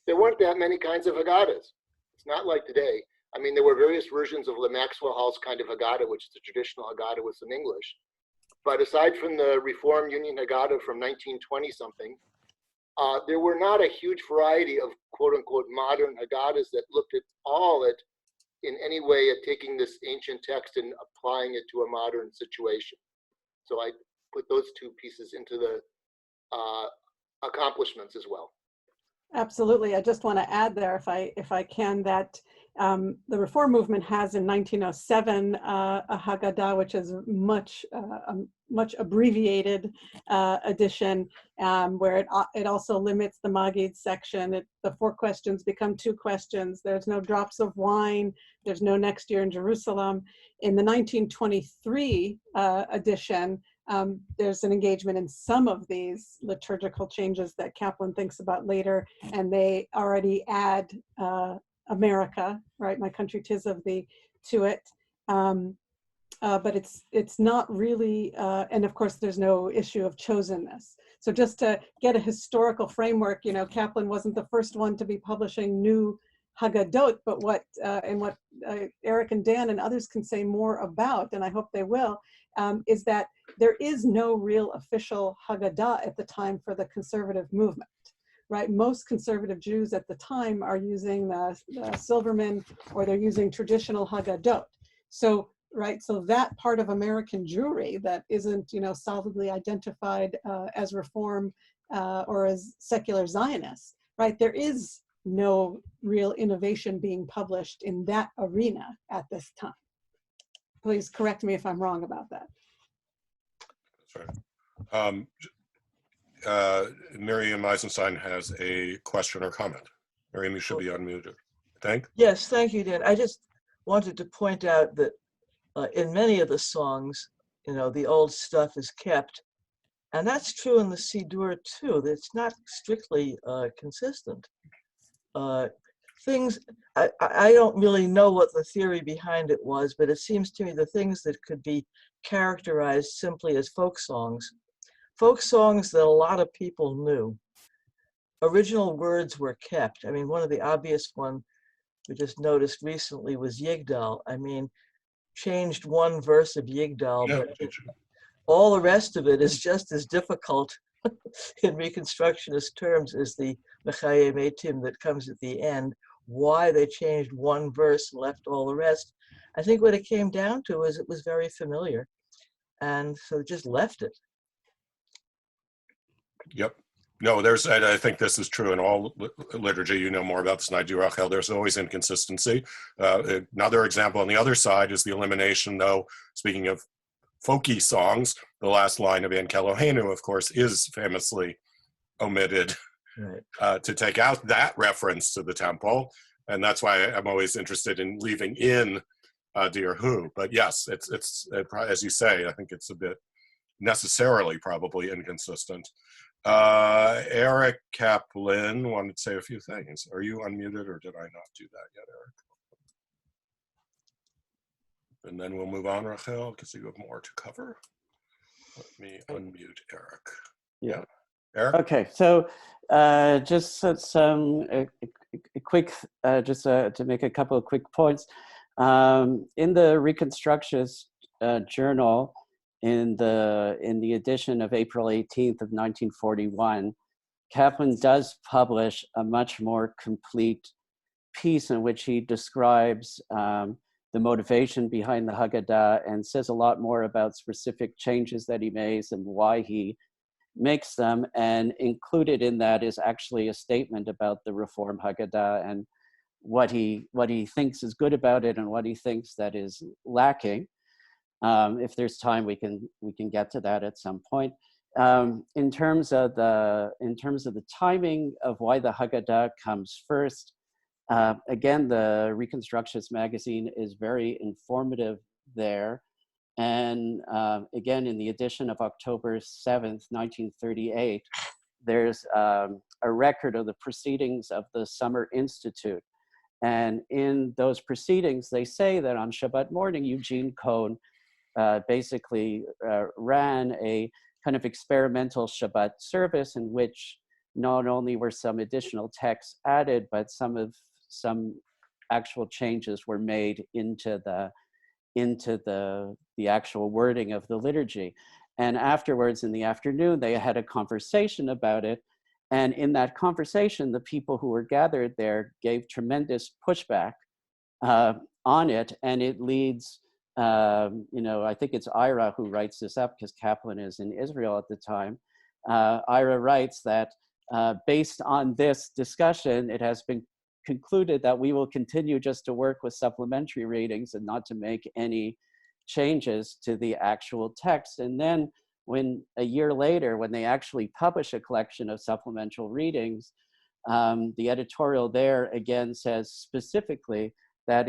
there weren't that many kinds of Haggahs. It's not like today. I mean, there were various versions of Le Maxwell House kind of Haggadah, which is the traditional Haggadah with some English. But aside from the Reform Union Haggadah from 1920 something, there were not a huge variety of quote unquote modern Haggahs that looked at all at in any way at taking this ancient text and applying it to a modern situation. So I put those two pieces into the accomplishments as well. Absolutely. I just want to add there, if I can, that the Reform movement has in 1907 a Haggadah, which is a much abbreviated edition, where it also limits the Maggid section. The 4 questions become 2 questions. There's no drops of wine. There's no next year in Jerusalem. In the 1923 edition, there's an engagement in some of these liturgical changes that Kaplan thinks about later, and they already add America, right, my country, 'tis of thee, to it. But it's not really, and of course there's no issue of chosenness. So just to get a historical framework, Kaplan wasn't the first one to be publishing new Haggadot, but what Eric and Dan and others can say more about, and I hope they will, is that there is no real official Haggadah at the time for the conservative movement, right? Most conservative Jews at the time are using the Silverman, or they're using traditional Haggadot. So, right, so that part of American Jewry that isn't, solidly identified as Reform or as secular Zionists, right? There is no real innovation being published in that arena at this time. Please correct me if I'm wrong about that. That's right. Miriam Eisenstein has a question or comment. Miriam, you should be unmuted. Yes, thank you, Dan. I just wanted to point out that in many of the songs, the old stuff is kept. And that's true in the Siddur too. It's not strictly consistent. Things, I don't really know what the theory behind it was, but it seems to me the things that could be characterized simply as folk songs that a lot of people knew. Original words were kept. I mean, one of the obvious one we just noticed recently was Yigdal. I mean, changed one verse of Yigdal, All the rest of it is just as difficult in Reconstructionist terms as the Mechayeh Metim that comes at the end. Why they changed one verse and left all the rest. I think what it came down to is it was very familiar. And so just left it. Yep. No, I think this is true in all liturgy. You know more about this than I do, Rachel. There's always inconsistency. Another example on the other side is the elimination, though, speaking of folky songs, the last line of An Kelohenu, of course, is famously omitted, right, to take out that reference to the temple. And that's why I'm always interested in leaving in Dear Who. But yes, it's as you say, I think it's a bit necessarily probably inconsistent. Eric Kaplan wanted to say a few things. Are you unmuted, or did I not do that yet, Eric? And then we'll move on, Rachel, because you have more to cover. Let me unmute Eric. Yeah. Eric? Okay, so just some quick, to make a couple of quick points. In the Reconstructionist Journal, in the edition of April 18th of 1941, Kaplan does publish a much more complete piece in which he describes the motivation behind the Haggadah and says a lot more about specific changes that he makes and why he makes them. And included in that is actually a statement about the Reform Haggadah and what he thinks is good about it and what he thinks that is lacking. If there's time, we can get to that at some point. In terms of the timing of why the Haggadah comes first, again, the Reconstructionist magazine is very informative there. And again, in the edition of October 7th, 1938, there's a record of the proceedings of the Summer Institute. And in those proceedings, they say that on Shabbat morning, Eugene Cohn basically ran a kind of experimental Shabbat service in which not only were some additional texts added, but some actual changes were made into the actual wording of the liturgy. And afterwards, in the afternoon, they had a conversation about it. And in that conversation, the people who were gathered there gave tremendous pushback on it. And it leads, I think it's Ira who writes this up because Kaplan is in Israel at the time. Ira writes that based on this discussion, it has been concluded that we will continue just to work with supplementary readings and not to make any changes to the actual text. And then when a year later, when they actually publish a collection of supplemental readings, the editorial there again says specifically that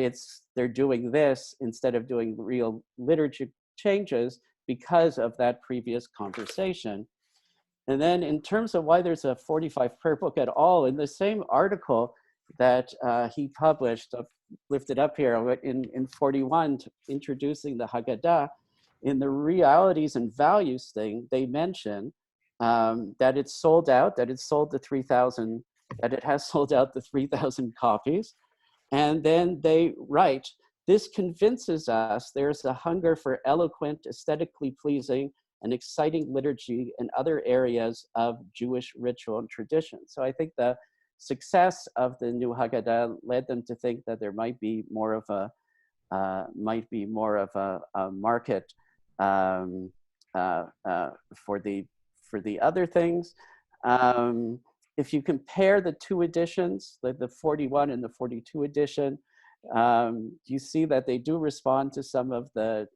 they're doing this instead of doing real liturgy changes because of that previous conversation. And then in terms of why there's a 45 prayer book at all, in the same article that he published, lifted up here in 41, introducing the Haggadah, in the realities and values thing, they mention that it's sold out, that it's sold to 3,000, that it has sold out to 3,000 copies. And then they write, this convinces us there's a hunger for eloquent, aesthetically pleasing, and exciting liturgy in other areas of Jewish ritual and tradition. So I think the success of the new Haggadah led them to think that there might be more of a market for the other things. If you compare the two editions, the 41 and the 42 edition, you see that they do respond to some of the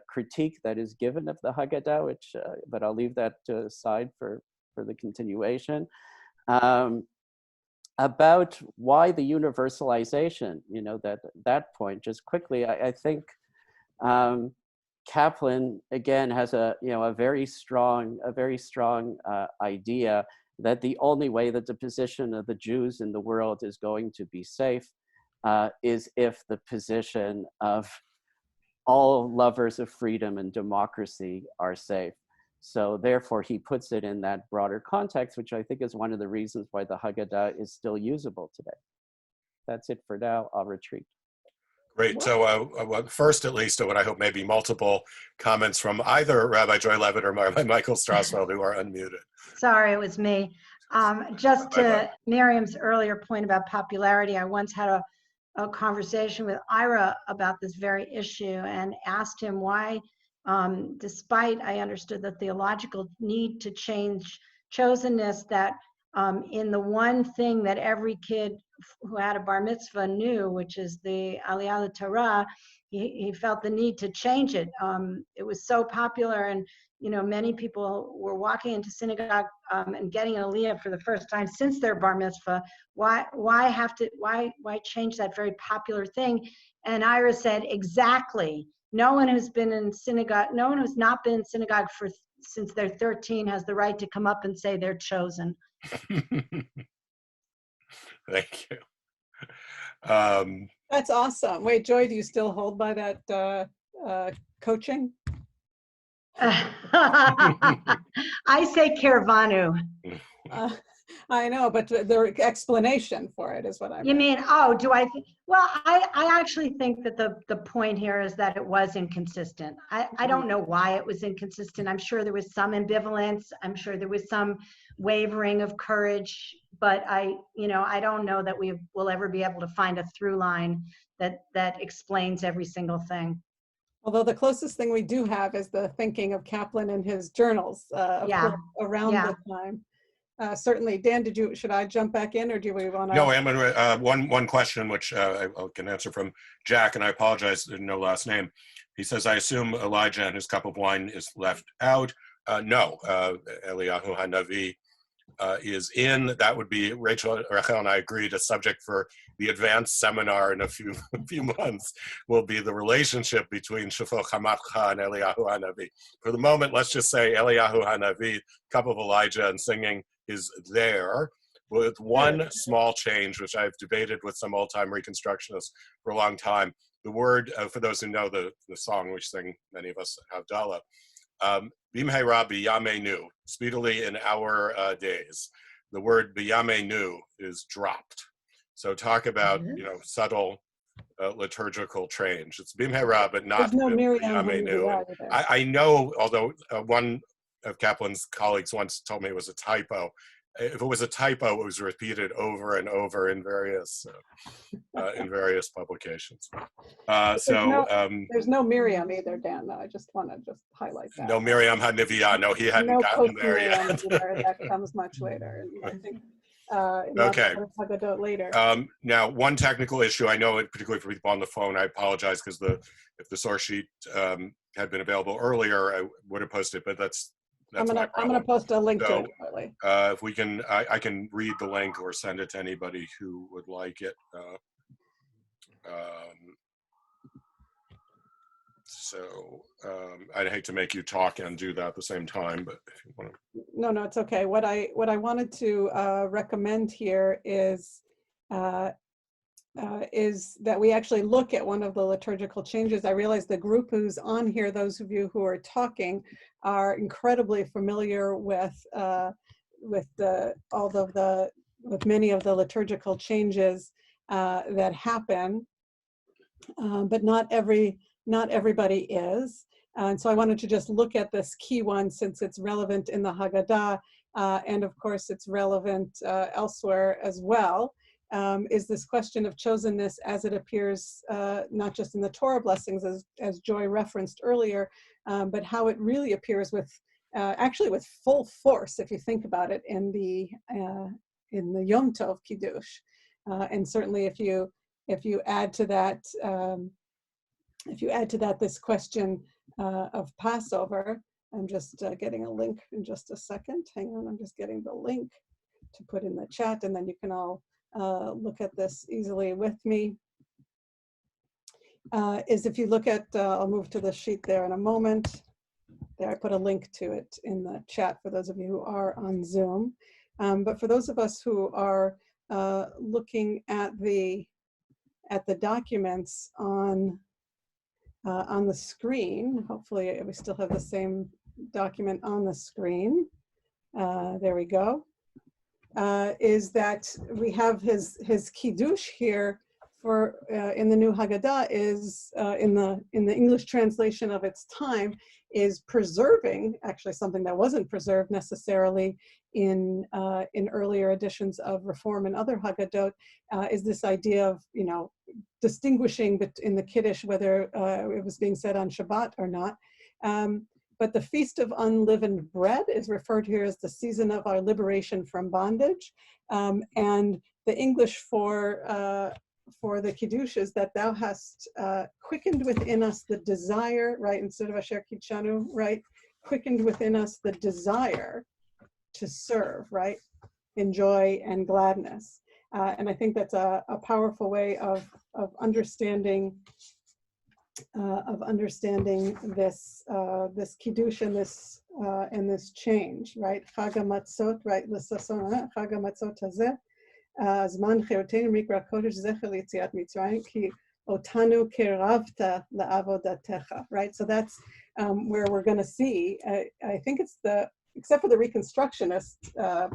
critique that is given of the Haggadah, which, but I'll leave that aside for the continuation. About why the universalization, that point, just quickly, I think Kaplan again has a very strong idea that the only way that the position of the Jews in the world is going to be safe is if the position of all lovers of freedom and democracy are safe. So therefore, he puts it in that broader context, which I think is one of the reasons why the Haggadah is still usable today. That's it for now. I'll retreat. Great. So first, at least, what I hope may be multiple comments from either Rabbi Joy Levitt or Rabbi Michael Strassfeld, who are unmuted. Sorry, it was me. Just Bye-bye. to Miriam's earlier point about popularity, I once had a conversation with Ira about this very issue and asked him why, despite I understood the theological need to change chosenness, that in the one thing that every kid who had a bar mitzvah knew, which is the Aliyah Torah, he felt the need to change it. It was so popular, and many people were walking into synagogue and getting an Aliyah for the first time since their bar mitzvah. Why change that very popular thing? And Ira said, exactly. No one who's been in synagogue, no one who's not been in synagogue since they're 13 has the right to come up and say they're chosen. Thank you. That's awesome. Wait, Joy, do you still hold by that coaching? I say Kirvanu. I know, but the explanation for it is what I mean. You mean, oh, do I think? Well, I actually think that the point here is that it was inconsistent. I don't know why it was inconsistent. I'm sure there was some ambivalence. I'm sure there was some wavering of courage, but I don't know that we will ever be able to find a through line that explains every single thing. Although the closest thing we do have is the thinking of Kaplan in his journals around the time. Certainly, Dan, should I jump back in, or do we want to? No, I'm gonna, one question which I can answer from Jack, and I apologize, there's no last name. He says, I assume Elijah and his cup of wine is left out. No, Eliyahu HaNavi is in. That would be, Rachel and I agreed, a subject for the advanced seminar in a few months will be the relationship between Shafo Chamatcha and Eliyahu HaNavi. For the moment, let's just say Eliyahu HaNavi, cup of Elijah and singing, is there, with one small change, which I've debated with some old-time reconstructionists for a long time. The word, for those who know the song which sing many of us Havdalah, Bimheira b'yameinu, speedily in our days. The word b'yameinu is dropped. So talk about subtle liturgical change. It's bimheira, but not b'yameinu. I know, although one of Kaplan's colleagues once told me it was a typo. If it was a typo, it was repeated over and over in various publications. There's no Miriam either, Dan. Though I just want to highlight that. No Miriam HaNeviah. No, he hadn't gotten there yet. That comes much later. And I think okay. Haggadah later. Now, one technical issue. I know, particularly for people on the phone, I apologize because if the source sheet had been available earlier, I would have posted. But that's I'm gonna post a link to it shortly. If we can, I can read the link or send it to anybody who would like it. I'd hate to make you talk and do that at the same time, but if you want to. No, it's okay. What I wanted to recommend here is that we actually look at one of the liturgical changes. I realize the group who's on here, those of you who are talking, are incredibly familiar with many of the liturgical changes that happen, but not everybody is. And so I wanted to just look at this key one since it's relevant in the Haggadah, and of course it's relevant elsewhere as well. Is this question of chosenness as it appears not just in the Torah blessings as Joy referenced earlier, but how it really appears with actually with full force, if you think about it, in the Yom Tov Kiddush, and certainly if you add to that this question of Passover. I'm just getting a link in just a second. Hang on, I'm just getting the link to put in the chat, and then you can all look at this easily with me. Is if you look at, I'll move to the sheet there in a moment. There, I put a link to it in the chat for those of you who are on Zoom. But for those of us who are looking at the documents on the screen, hopefully we still have the same document on the screen. There we go. Is that we have his Kiddush here in the new Haggadah is in the English translation of its time is preserving actually something that wasn't preserved necessarily in earlier editions of Reform and other Haggadot, is this idea of distinguishing in the Kiddush whether it was being said on Shabbat or not. But the Feast of Unleavened Bread is referred to here as the season of our liberation from bondage, and the English for the Kiddush is that thou hast quickened within us the desire, right, instead of Asher Kidshanu, right, quickened within us the desire to serve, right, in joy and gladness. And I think that's a powerful way of understanding this this Kiddush and this change, right? Chag HaMatzot, right? L'sason, Chag HaMatzot hazeh. Zman Cherotenu Mikra Kodesh Zecher L'Yetziat Mitzrayim Ki Otanu Keravta La'avodatecha, right? So that's where we're going to see. I think it's except for the Reconstructionist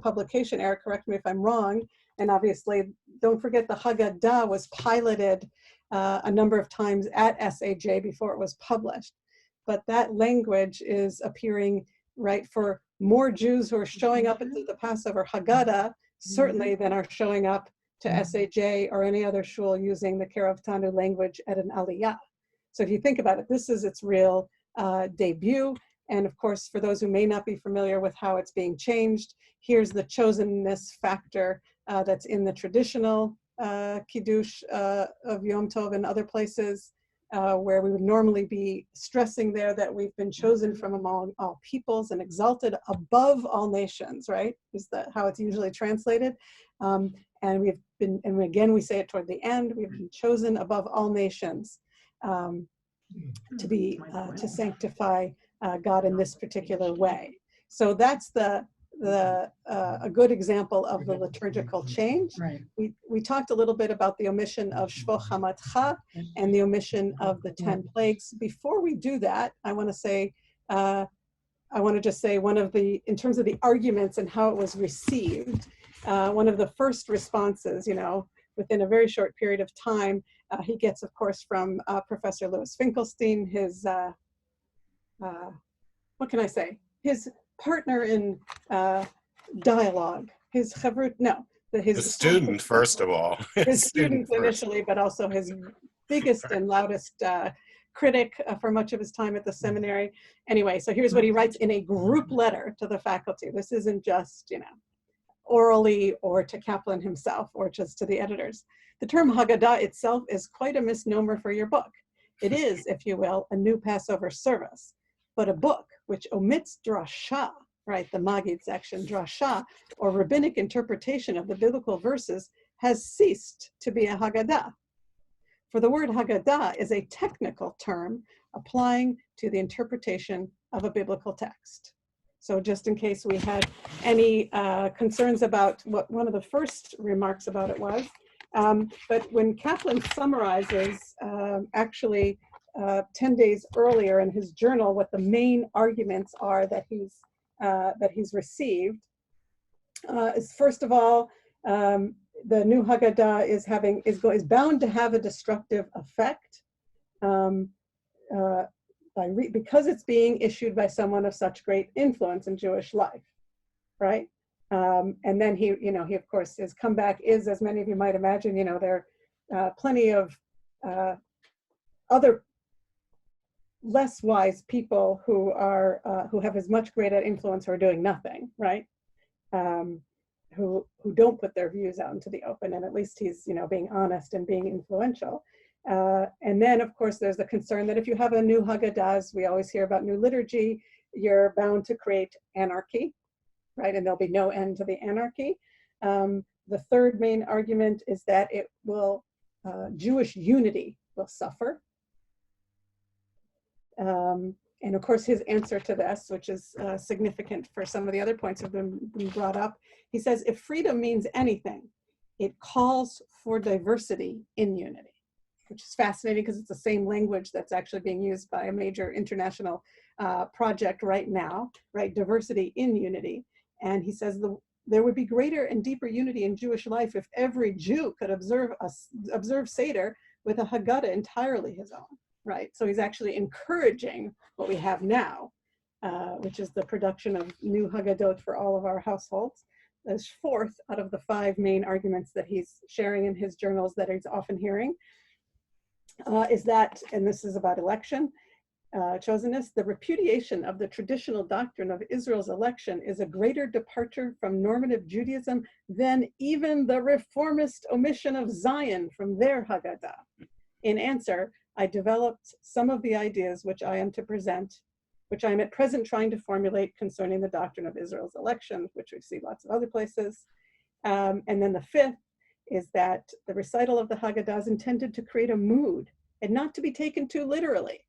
publication, Eric, correct me if I'm wrong, and obviously don't forget the Haggadah was piloted a number of times at SAJ before it was published. But that language is appearing, right, for more Jews who are showing up at the Passover Haggadah, certainly than are showing up to SAJ or any other shul using the Kerev Tanu language at an Aliyah. So if you think about it, this is its real debut. And of course, for those who may not be familiar with how it's being changed, here's the chosenness factor that's in the traditional Kiddush of Yom Tov and other places, where we would normally be stressing there that we've been chosen from among all peoples and exalted above all nations, right? Is that how it's usually translated? And we've been, and again, we say it toward the end, we've been chosen above all nations to sanctify God in this particular way. So that's a good example of the liturgical change. Right. We talked a little bit about the omission of Shvo Chamatcha and the omission of the 10 plagues. Before we do that, I want to say, just say one of the, in terms of the arguments and how it was received, one of the first responses, within a very short period of time, he gets, of course, from Professor Louis Finkelstein, his, what can I say? His partner in dialogue, his student, first of all. His student initially, but also his biggest and loudest critic for much of his time at the seminary. Anyway, so here's what he writes in a group letter to the faculty. This isn't just, orally or to Kaplan himself or just to the editors. The term Haggadah itself is quite a misnomer for your book. It is, if you will, a new Passover service, but a book which omits drasha, right, the Magid section, drasha, or rabbinic interpretation of the biblical verses, has ceased to be a Haggadah. For the word Haggadah is a technical term applying to the interpretation of a biblical text. So just in case we had any concerns about what one of the first remarks about it was, but when Kaplan summarizes actually 10 days earlier in his journal what the main arguments are that he's received, is first of all, the new Haggadah is bound to have a destructive effect because it's being issued by someone of such great influence in Jewish life, right? And then he of course, his comeback is, as many of you might imagine, there are plenty of other less wise people who have as much greater influence who are doing nothing, right? Who don't put their views out into the open, and at least he's being honest and being influential. And then, of course, there's the concern that if you have a new Haggadah, as we always hear about new liturgy, you're bound to create anarchy, right? And there'll be no end to the anarchy. The third main argument is that it will, Jewish unity will suffer. And of course, his answer to this, which is significant for some of the other points that have been brought up, he says, if freedom means anything, it calls for diversity in unity, which is fascinating because it's the same language that's actually being used by a major international project right now, right? Diversity in unity. And he says there would be greater and deeper unity in Jewish life if every Jew could observe Seder with a Haggadah entirely his own, right? So he's actually encouraging what we have now, which is the production of new Haggadot for all of our households. As fourth out of the 5 main arguments that he's sharing in his journals that he's often hearing, is that, and this is about election, chosenness, the repudiation of the traditional doctrine of Israel's election is a greater departure from normative Judaism than even the reformist omission of Zion from their Haggadah. In answer, I developed some of the ideas which I am at present trying to formulate concerning the doctrine of Israel's election, which we see lots of other places. And then the 5th is that the recital of the Haggadah is intended to create a mood and not to be taken too literally.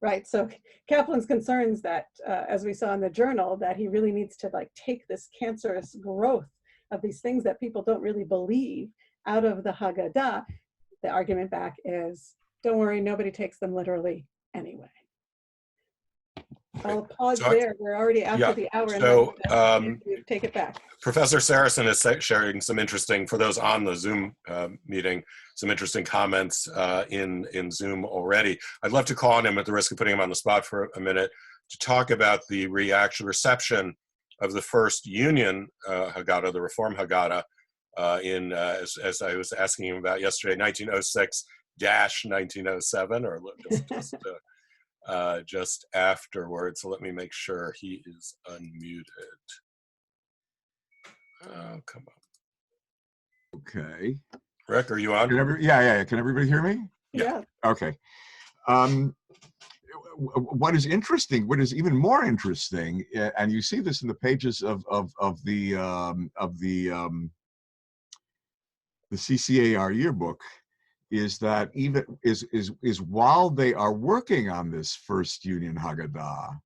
Right, so Kaplan's concerns that, as we saw in the journal, that he really needs to like take this cancerous growth of these things that people don't really believe out of the Haggadah. The argument back is, don't worry, nobody takes them literally anyway. I'll pause there. We're already after the hour. So and take it back. Professor Saracen is sharing some interesting, for those on the Zoom meeting, some interesting comments in Zoom already. I'd love to call on him at the risk of putting him on the spot for a minute to talk about the reception of the first Union Haggadah, the Reform Haggadah, as I was asking him about yesterday, 1906-1907, or just afterwards. So let me make sure he is unmuted. Oh, come on. Okay. Rick, are you on? Yeah. Can everybody hear me? Yeah. Okay. What is interesting, what is even more interesting, and you see this in the pages of the CCAR yearbook, is that even is while they are working on this first Union Haggadah,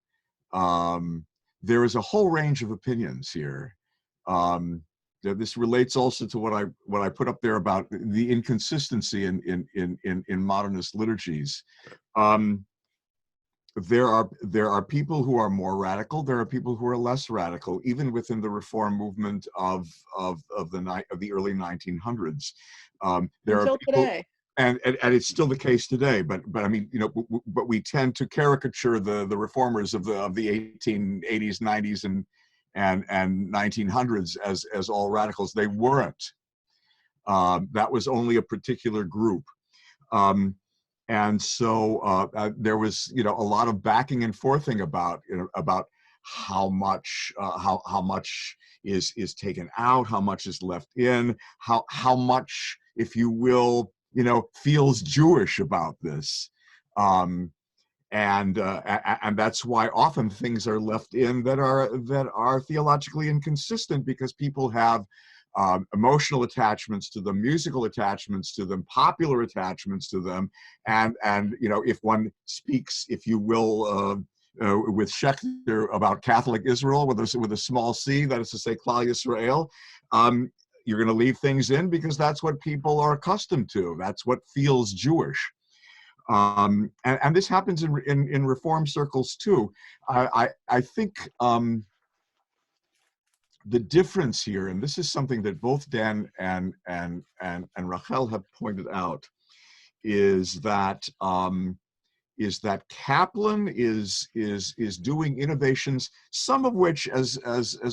there is a whole range of opinions here. This relates also to what I put up there about the inconsistency in modernist liturgies. There are people who are more radical. There are people who are less radical, even within the Reform movement of the early 1900s. There Until are people, today. and it's still the case today. But I mean, but we tend to caricature the reformers of the 1880s, 90s, and 1900s as all radicals. They weren't. That was only a particular group. And so there was, a lot of backing and forthing about how much is taken out, how much is left in, how much, if you will, feels Jewish about this. And that's why often things are left in that are theologically inconsistent, because people have emotional attachments to them, musical attachments to them, popular attachments to them, and if one speaks, if you will, with Schechter about Catholic Israel with a small c, that is to say, Klal Yisrael, you're going to leave things in because that's what people are accustomed to. That's what feels Jewish. And this happens in Reform circles too. I think the difference here, and this is something that both Dan and Rachel have pointed out, is that Kaplan is doing innovations, some of which, as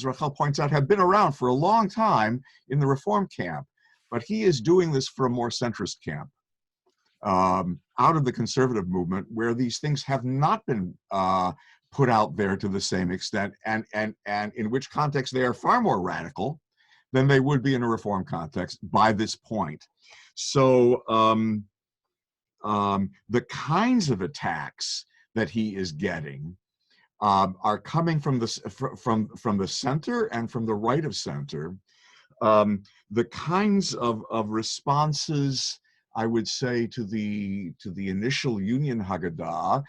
Rachel points out, have been around for a long time in the Reform camp, but he is doing this for a more centrist camp, out of the conservative movement, where these things have not been put out there to the same extent, and in which context they are far more radical than they would be in a Reform context by this point. So the kinds of attacks that he is getting are coming from the center and from the right of center. The kinds of responses, I would say, to the initial Union Haggadah,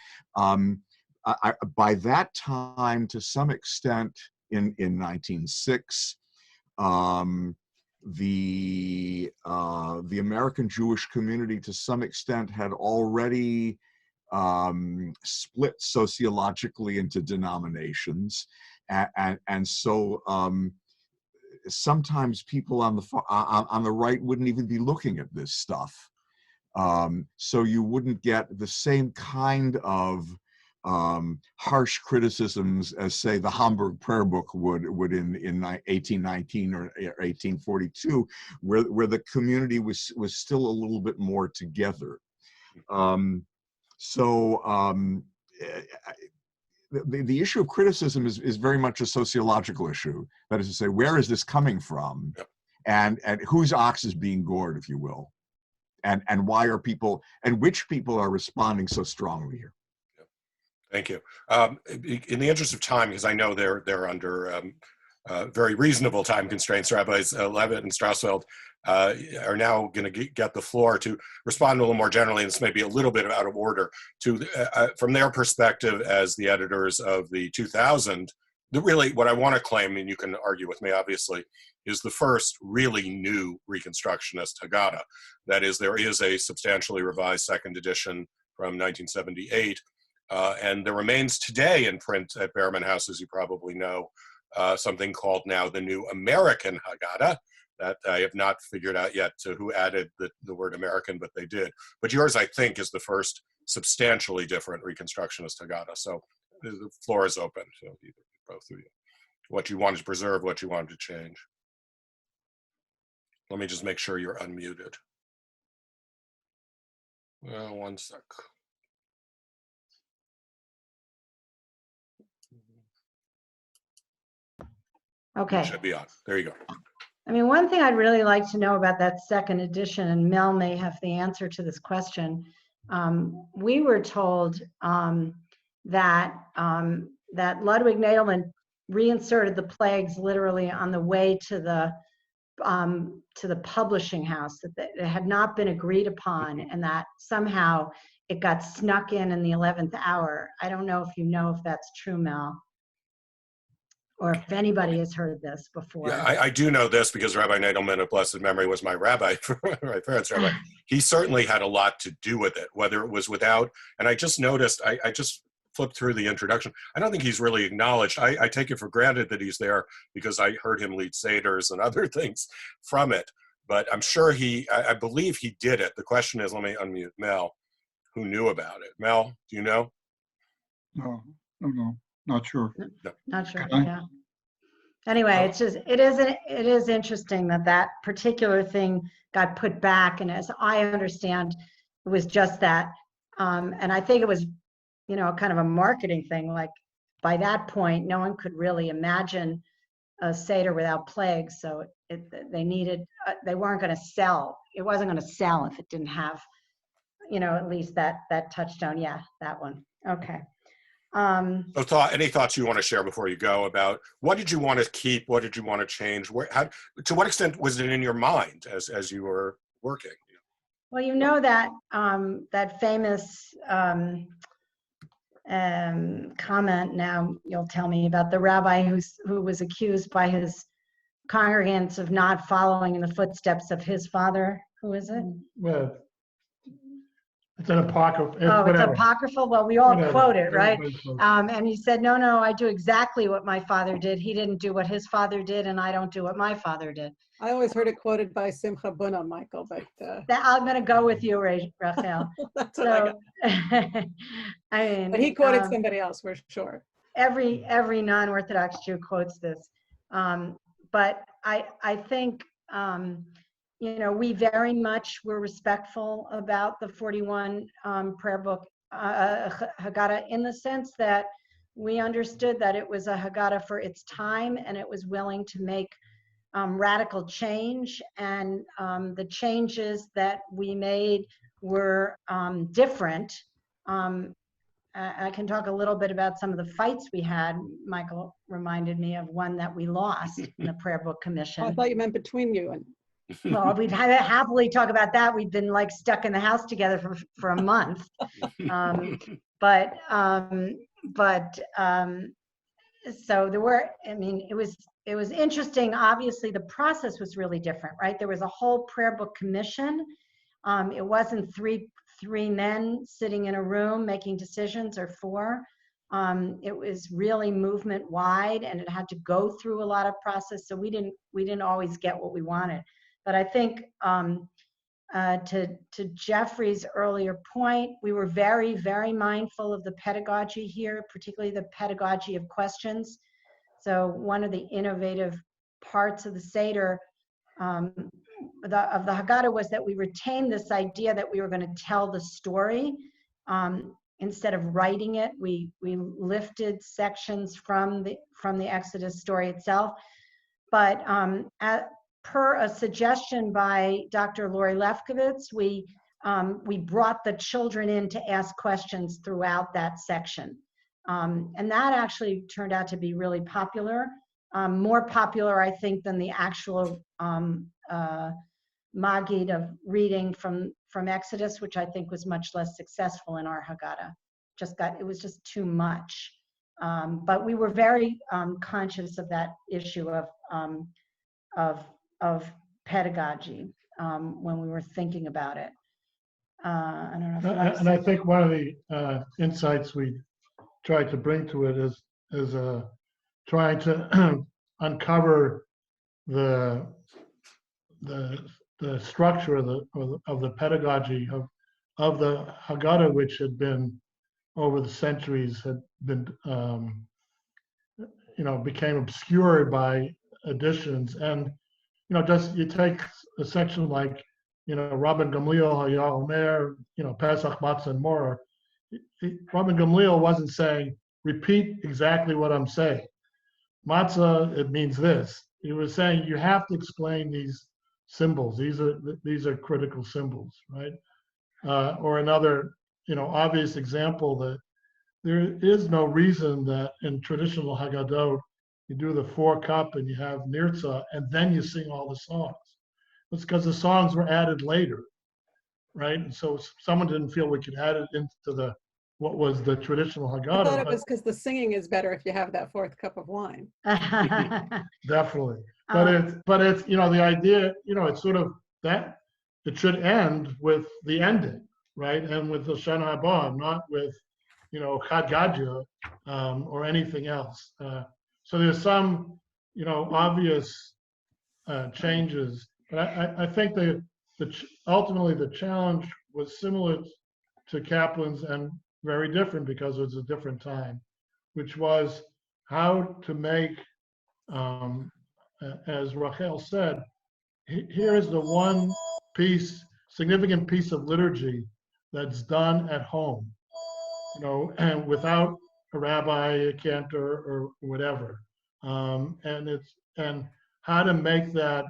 by that time, to some extent, in 1906, the American Jewish community, to some extent, had already split sociologically into denominations, and so sometimes people on the right wouldn't even be looking at this stuff. So you wouldn't get the same kind of harsh criticisms as, say, the Hamburg Prayer Book would in 1819 or 1842, where the community was still a little bit more together. The issue of criticism is very much a sociological issue. That is to say, where is this coming from, and whose ox is being gored, if you will, and why are people, and which people are responding so strongly here. Thank you. In the interest of time, because I know they're under very reasonable time constraints, Rabbis Levitt and Strausfeld are now going to get the floor to respond a little more generally. And this may be a little bit out of order to from their perspective as the editors of the 2000. Really, what I want to claim, and you can argue with me, obviously, is the first really new Reconstructionist Haggadah. That is, there is a substantially revised second edition from 1978. And there remains today in print at Behrman House, as you probably know, something called now the New American Haggadah, that I have not figured out yet who added the word American, but they did. But yours, I think, is the first substantially different Reconstructionist Haggadah. So the floor is open to both of you. What you wanted to preserve, what you wanted to change. Let me just make sure you're unmuted. Well, one sec. Okay. Should be on. There you go. I mean, one thing I'd really like to know about that second edition, and Mel may have the answer to this question. We were told that Ludwig Nadelman reinserted the plagues literally on the way to the publishing house, that it had not been agreed upon, and that somehow it got snuck in the 11th hour. I don't know if that's true, Mel, or if anybody has heard this before. Yeah, I do know this because Rabbi Nadelman of blessed memory was my rabbi, my parents' rabbi. He certainly had a lot to do with it, whether it was without, and I just noticed, I just flipped through the introduction. I don't think he's really acknowledged. I take it for granted that he's there because I heard him lead Seders and other things from it, but I'm sure I believe he did it. The question is, let me unmute Mel, who knew about it. Mel, do you know? No, not sure. No. Not sure, yeah. Anyway, it is interesting that particular thing got put back, and as I understand, it was just that, and I think it was, kind of a marketing thing. Like by that point, no one could really imagine a Seder without plagues, so they needed, they weren't going to sell. It wasn't going to sell if it didn't have, at least that touchstone. Yeah, that one. Okay. So any thoughts you want to share before you go about what did you want to keep, what did you want to change, to what extent was it in your mind as you were working? Well, that famous comment, now you'll tell me, about the rabbi who was accused by his congregants of not following in the footsteps of his father. Who is it? Well, it's an apocryphal. It's apocryphal. Well, we all quote it, right? Quotes. And he said, no, I do exactly what my father did. He didn't do what his father did, and I don't do what my father did. I always heard it quoted by Simcha Buna, Michael, but I'm going to go with you, Rachel. that's what I got. I mean, But he quoted somebody else, for sure. Every non-Orthodox Jew quotes this, but I think we very much were respectful about the 41 prayer book Haggadah, in the sense that we understood that it was a Haggadah for its time, and it was willing to make radical change, and the changes that we made were different. I can talk a little bit about some of the fights we had. Michael reminded me of one that we lost in the prayer book commission. I thought you meant between you and. Well, we'd happily talk about that. We'd been like stuck in the house together for a month. So there were, it was interesting. Obviously the process was really different, right? There was a whole prayer book commission. It wasn't three men sitting in a room making decisions, or four. It was really movement wide, and it had to go through a lot of process. So we didn't always get what we wanted. But I think to Jeffrey's earlier point, we were very, very mindful of the pedagogy here, particularly the pedagogy of questions. So one of the innovative parts of the Seder, of the Haggadah, was that we retained this idea that we were going to tell the story. Instead of writing it, we lifted sections from the Exodus story itself. But per a suggestion by Dr. Lori Lefkowitz, we brought the children in to ask questions throughout that section. And that actually turned out to be really popular, more popular, I think, than the actual Magid of reading from Exodus, which I think was much less successful in our Haggadah. It was just too much. But we were very conscious of that issue of pedagogy when we were thinking about it. I don't know if you want to And I think one of the insights we tried to bring to it is trying to uncover the structure of the pedagogy of the Haggadah, which had been over the centuries had been became obscured by additions. And just you take a section like Rabban Gamliel Haya Omer, Pesach Matzah and more. Rabban Gamliel wasn't saying repeat exactly what I'm saying. Matzah, it means this. He was saying you have to explain these symbols. These are critical symbols, right? Or another obvious example, that there is no reason that in traditional Haggadot you do the 4-cup and you have Nirtzah and then you sing all the songs. It's because the songs were added later, right? And so someone didn't feel we could add it into what was the traditional Haggadah. I thought it was because the singing is better if you have that 4th cup of wine. Definitely. But it's the idea, it's sort of that it should end with the ending, right? And with the Shana Haba, not with Chad Gadya or anything else. So there's some obvious changes, but I think ultimately the challenge was similar to Kaplan's and very different because it was a different time, which was how to make, as Rachel said, here is the one significant piece of liturgy that's done at home, and without a rabbi, a cantor, or whatever, and how to make that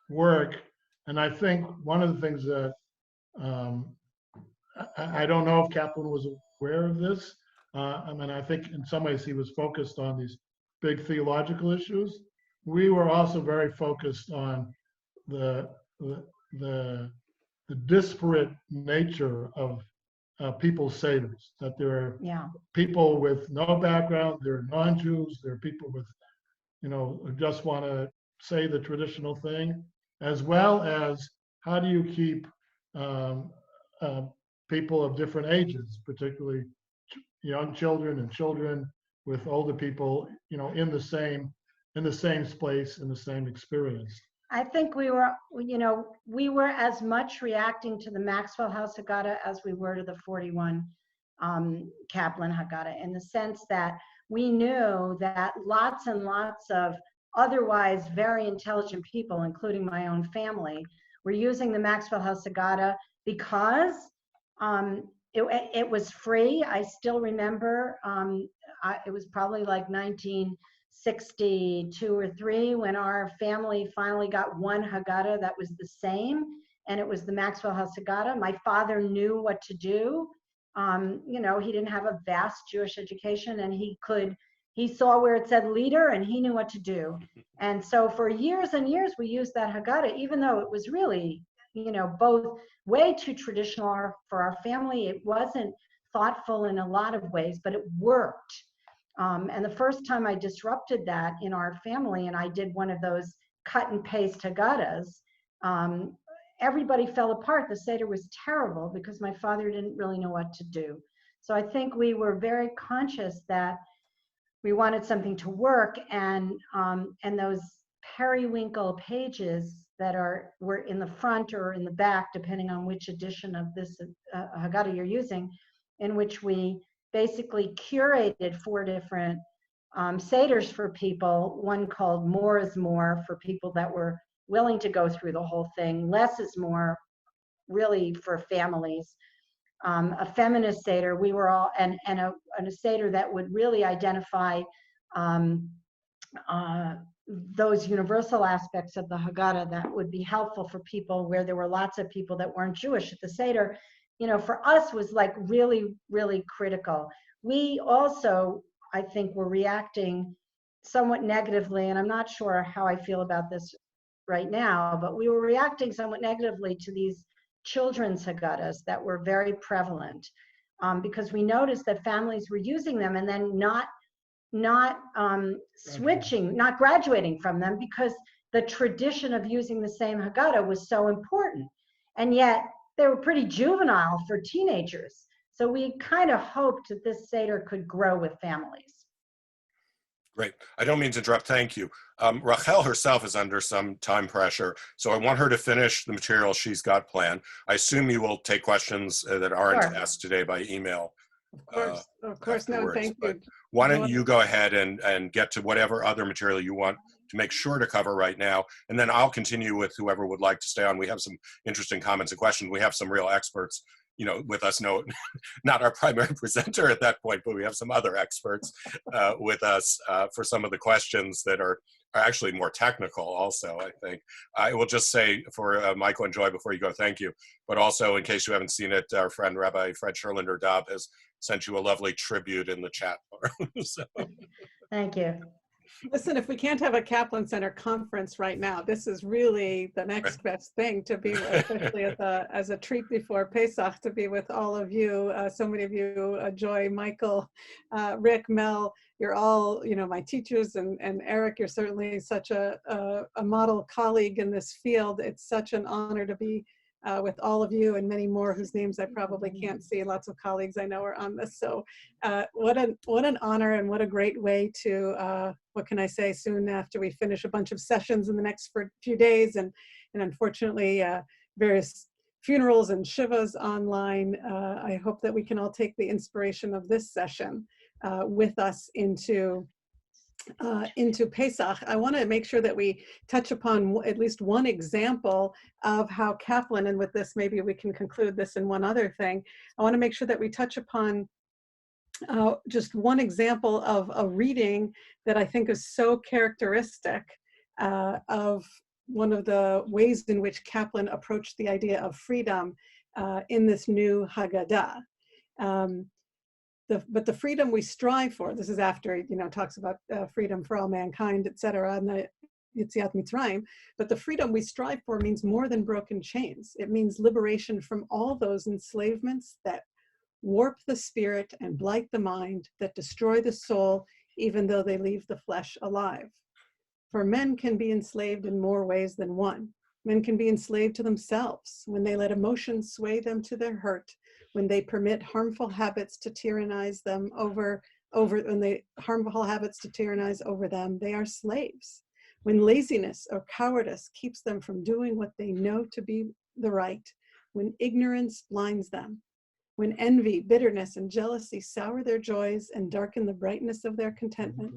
work. And I think one of the things that I don't know if Kaplan was aware of this. I think in some ways he was focused on these big theological issues. We were also very focused on the disparate nature of people's seders, that there are people with no background, there are non-Jews, there are people with, who just want to say the traditional thing, as well as how do you keep people of different ages, particularly young children and children with older people, in the same space, in the same experience. I think we were as much reacting to the Maxwell House Haggadah as we were to the 41 Kaplan Haggadah, in the sense that we knew that lots and lots of otherwise very intelligent people, including my own family, were using the Maxwell House Haggadah because it was free. I still remember it was probably like 1962 or 3 when our family finally got one Haggadah that was the same, and it was the Maxwell House Haggadah. My father knew what to do. He didn't have a vast Jewish education, and he saw where it said leader and he knew what to do. And so for years and years we used that Haggadah, even though it was really both way too traditional for our family. It wasn't thoughtful in a lot of ways, but it worked. And the first time I disrupted that in our family, and I did one of those cut and paste Haggadahs, everybody fell apart. The Seder was terrible because my father didn't really know what to do. So I think we were very conscious that we wanted something to work, and those periwinkle pages that were in the front or in the back, depending on which edition of this Haggadah you're using, in which we basically curated 4 different seders for people. One called More is More for people that were willing to go through the whole thing. Less is More, really for families. A feminist seder, we were all, and a seder that would really identify those universal aspects of the Haggadah that would be helpful for people where there were lots of people that weren't Jewish at the seder. You know, for us was like really, really critical. We also, I think, were reacting somewhat negatively, and I'm not sure how I feel about this right now, but we were reacting somewhat negatively to these children's Haggadahs that were very prevalent, because we noticed that families were using them and then not switching, not graduating from them, because the tradition of using the same Haggadah was so important. And yet they were pretty juvenile for teenagers. So we kind of hoped that this Seder could grow with families. Great. I don't mean to interrupt. Thank you. Rachel herself is under some time pressure, so I want her to finish the material she's got planned. I assume you will take questions that aren't asked today by email. Of course, no, thank you. Why don't you go ahead and get to whatever other material you want to make sure to cover right now, and then I'll continue with whoever would like to stay on. We have some interesting comments and questions. We have some real experts, you know, with us. No, not our primary presenter at that point, but we have some other experts with us for some of the questions that are actually more technical also, I think. I will just say for Michael and Joy before you go, thank you. But also, in case you haven't seen it, our friend Rabbi Fred Sherlander-Daub has sent you a lovely tribute in the chat forum. So. Thank you. Listen, if we can't have a Kaplan Center conference right now, this is really the next best thing to be with, especially as a treat before Pesach, to be with all of you. So many of you, Joy, Michael, Rick, Mel, you're all, you know, my teachers, and Eric, you're certainly such a model colleague in this field. It's such an honor to be with all of you and many more whose names I probably can't see. Lots of colleagues I know are on this. So what an honor, and what a great way to, what can I say, soon after we finish a bunch of sessions in the next few days, and unfortunately various funerals and shivas online. I hope that we can all take the inspiration of this session with us into Pesach. I want to make sure that we touch upon at least one example of how Kaplan, and with this maybe we can conclude this in one other thing. I want to make sure that we touch upon just one example of a reading that I think is so characteristic of one of the ways in which Kaplan approached the idea of freedom in this new Haggadah. But the freedom we strive for, this is after, you know, talks about freedom for all mankind, etc., and the Yetziat Mitzrayim, but the freedom we strive for means more than broken chains. It means liberation from all those enslavements that warp the spirit and blight the mind, that destroy the soul, even though they leave the flesh alive. For men can be enslaved in more ways than one. Men can be enslaved to themselves when they let emotions sway them to their hurt, when they permit harmful habits to tyrannize them over them, they are slaves. When laziness or cowardice keeps them from doing what they know to be the right, when ignorance blinds them, when envy, bitterness, and jealousy sour their joys and darken the brightness of their contentment,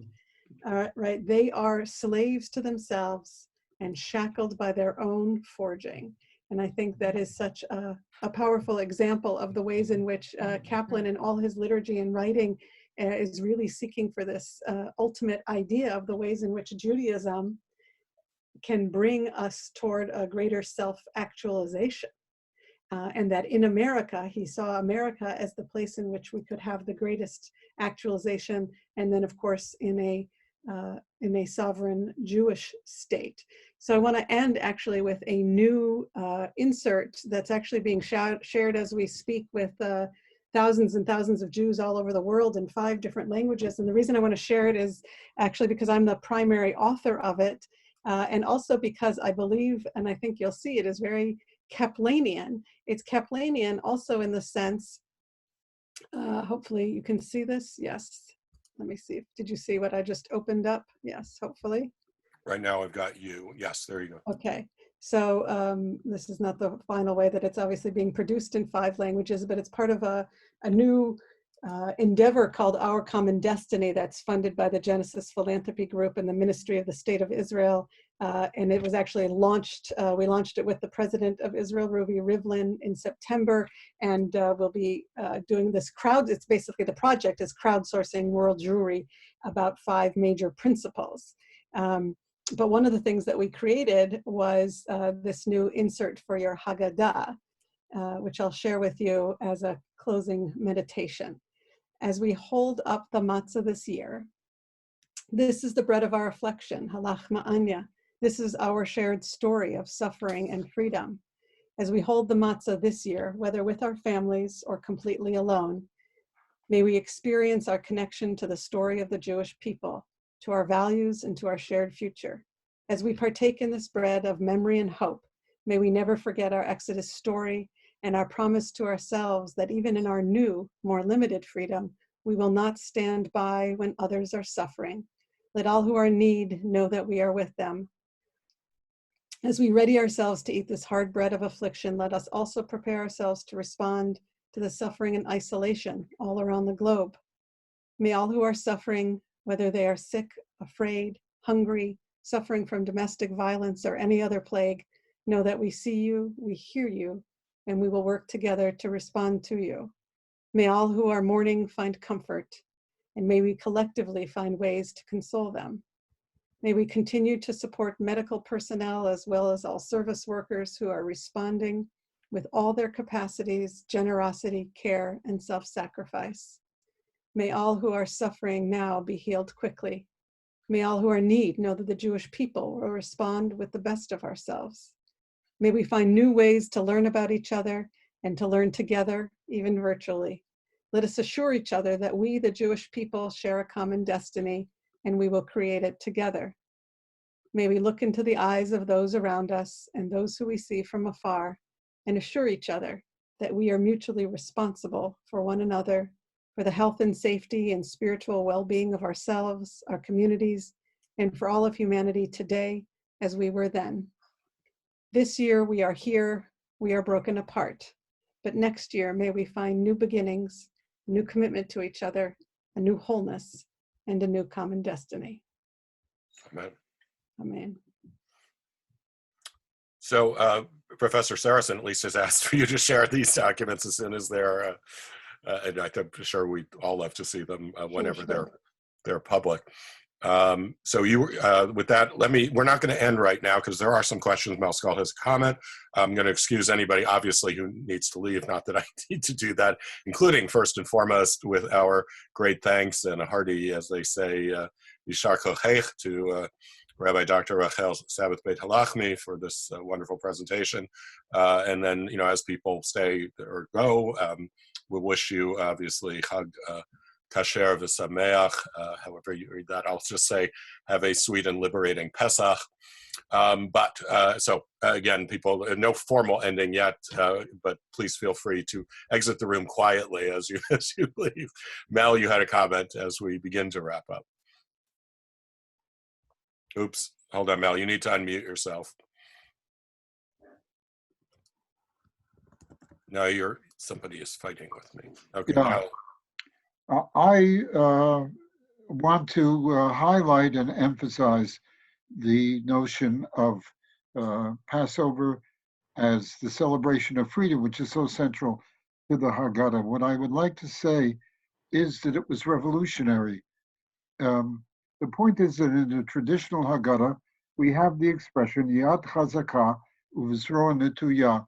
right? They are slaves to themselves and shackled by their own forging. And I think that is such a powerful example of the ways in which Kaplan, in all his liturgy and writing, is really seeking for this ultimate idea of the ways in which Judaism can bring us toward a greater self-actualization. And that in America, he saw America as the place in which we could have the greatest actualization, and then, of course, in a sovereign Jewish state. So I want to end actually with a new insert that's actually being shared as we speak with thousands and thousands of Jews all over the world in 5 different languages. And the reason I want to share it is actually because I'm the primary author of it, and also because I believe, and I think you'll see it, is very Kaplanian. It's Kaplanian also in the sense Hopefully you can see this. Yes. Let me see. Did you see what I just opened up? Yes, hopefully. Right now I've got you. Yes, there you go. Okay. So this is not the final way that it's obviously being produced in 5 languages, but it's part of a new endeavor called Our Common Destiny that's funded by the Genesis Philanthropy Group and the Ministry of the State of Israel. And it was actually launched, we launched it with the President of Israel, Ruvi Rivlin, in September. And we'll be doing this it's basically the project is crowdsourcing world Jewry about 5 major principles. But one of the things that we created was this new insert for your Haggadah, which I'll share with you as a closing meditation. As we hold up the matzah this year, this is the bread of our affliction, halach ma'anya. This is our shared story of suffering and freedom. As we hold the matzah this year, whether with our families or completely alone, may we experience our connection to the story of the Jewish people, to our values and to our shared future. As we partake in this bread of memory and hope, may we never forget our Exodus story and our promise to ourselves that even in our new, more limited freedom, we will not stand by when others are suffering. Let all who are in need know that we are with them. As we ready ourselves to eat this hard bread of affliction, let us also prepare ourselves to respond to the suffering and isolation all around the globe. May all who are suffering, whether they are sick, afraid, hungry, suffering from domestic violence or any other plague, know that we see you, we hear you, and we will work together to respond to you. May all who are mourning find comfort, and may we collectively find ways to console them. May we continue to support medical personnel as well as all service workers who are responding with all their capacities, generosity, care, and self-sacrifice. May all who are suffering now be healed quickly. May all who are in need know that the Jewish people will respond with the best of ourselves. May we find new ways to learn about each other and to learn together, even virtually. Let us assure each other that we, the Jewish people, share a common destiny and we will create it together. May we look into the eyes of those around us and those who we see from afar and assure each other that we are mutually responsible for one another, for the health and safety and spiritual well-being of ourselves, our communities, and for all of humanity today as we were then. This year we are here, we are broken apart, but next year may we find new beginnings, new commitment to each other, a new wholeness, and a new common destiny. Amen. Amen. So Professor Saracen at least has asked for you to share these documents as soon as they're, and I'm sure we all love to see them whenever they're public. So you, with that, we're not going to end right now because there are some questions. Malskal has a comment. I'm going to excuse anybody, obviously, who needs to leave. Not that I need to do that, including first and foremost with our great thanks and a hearty, as they say, Yishar Kochech to Rabbi Dr. Rachel Sabbath Beit Halachmi for this wonderful presentation. And then, you know, as people stay or go, we'll wish you, obviously, Chag Kasher v'Sameach, however you read that. I'll just say, have a sweet and liberating Pesach. So again, people, no formal ending yet, but please feel free to exit the room quietly as you leave. Mel, you had a comment as we begin to wrap up. Oops, hold on, Mel, you need to unmute yourself. No, somebody is fighting with me. Okay, yeah. Mel. I want to highlight and emphasize the notion of Passover as the celebration of freedom, which is so central to the Haggadah. What I would like to say is that it was revolutionary. The point is that in the traditional Haggadah, we have the expression Yad Chazakah Uvizro Netuyah.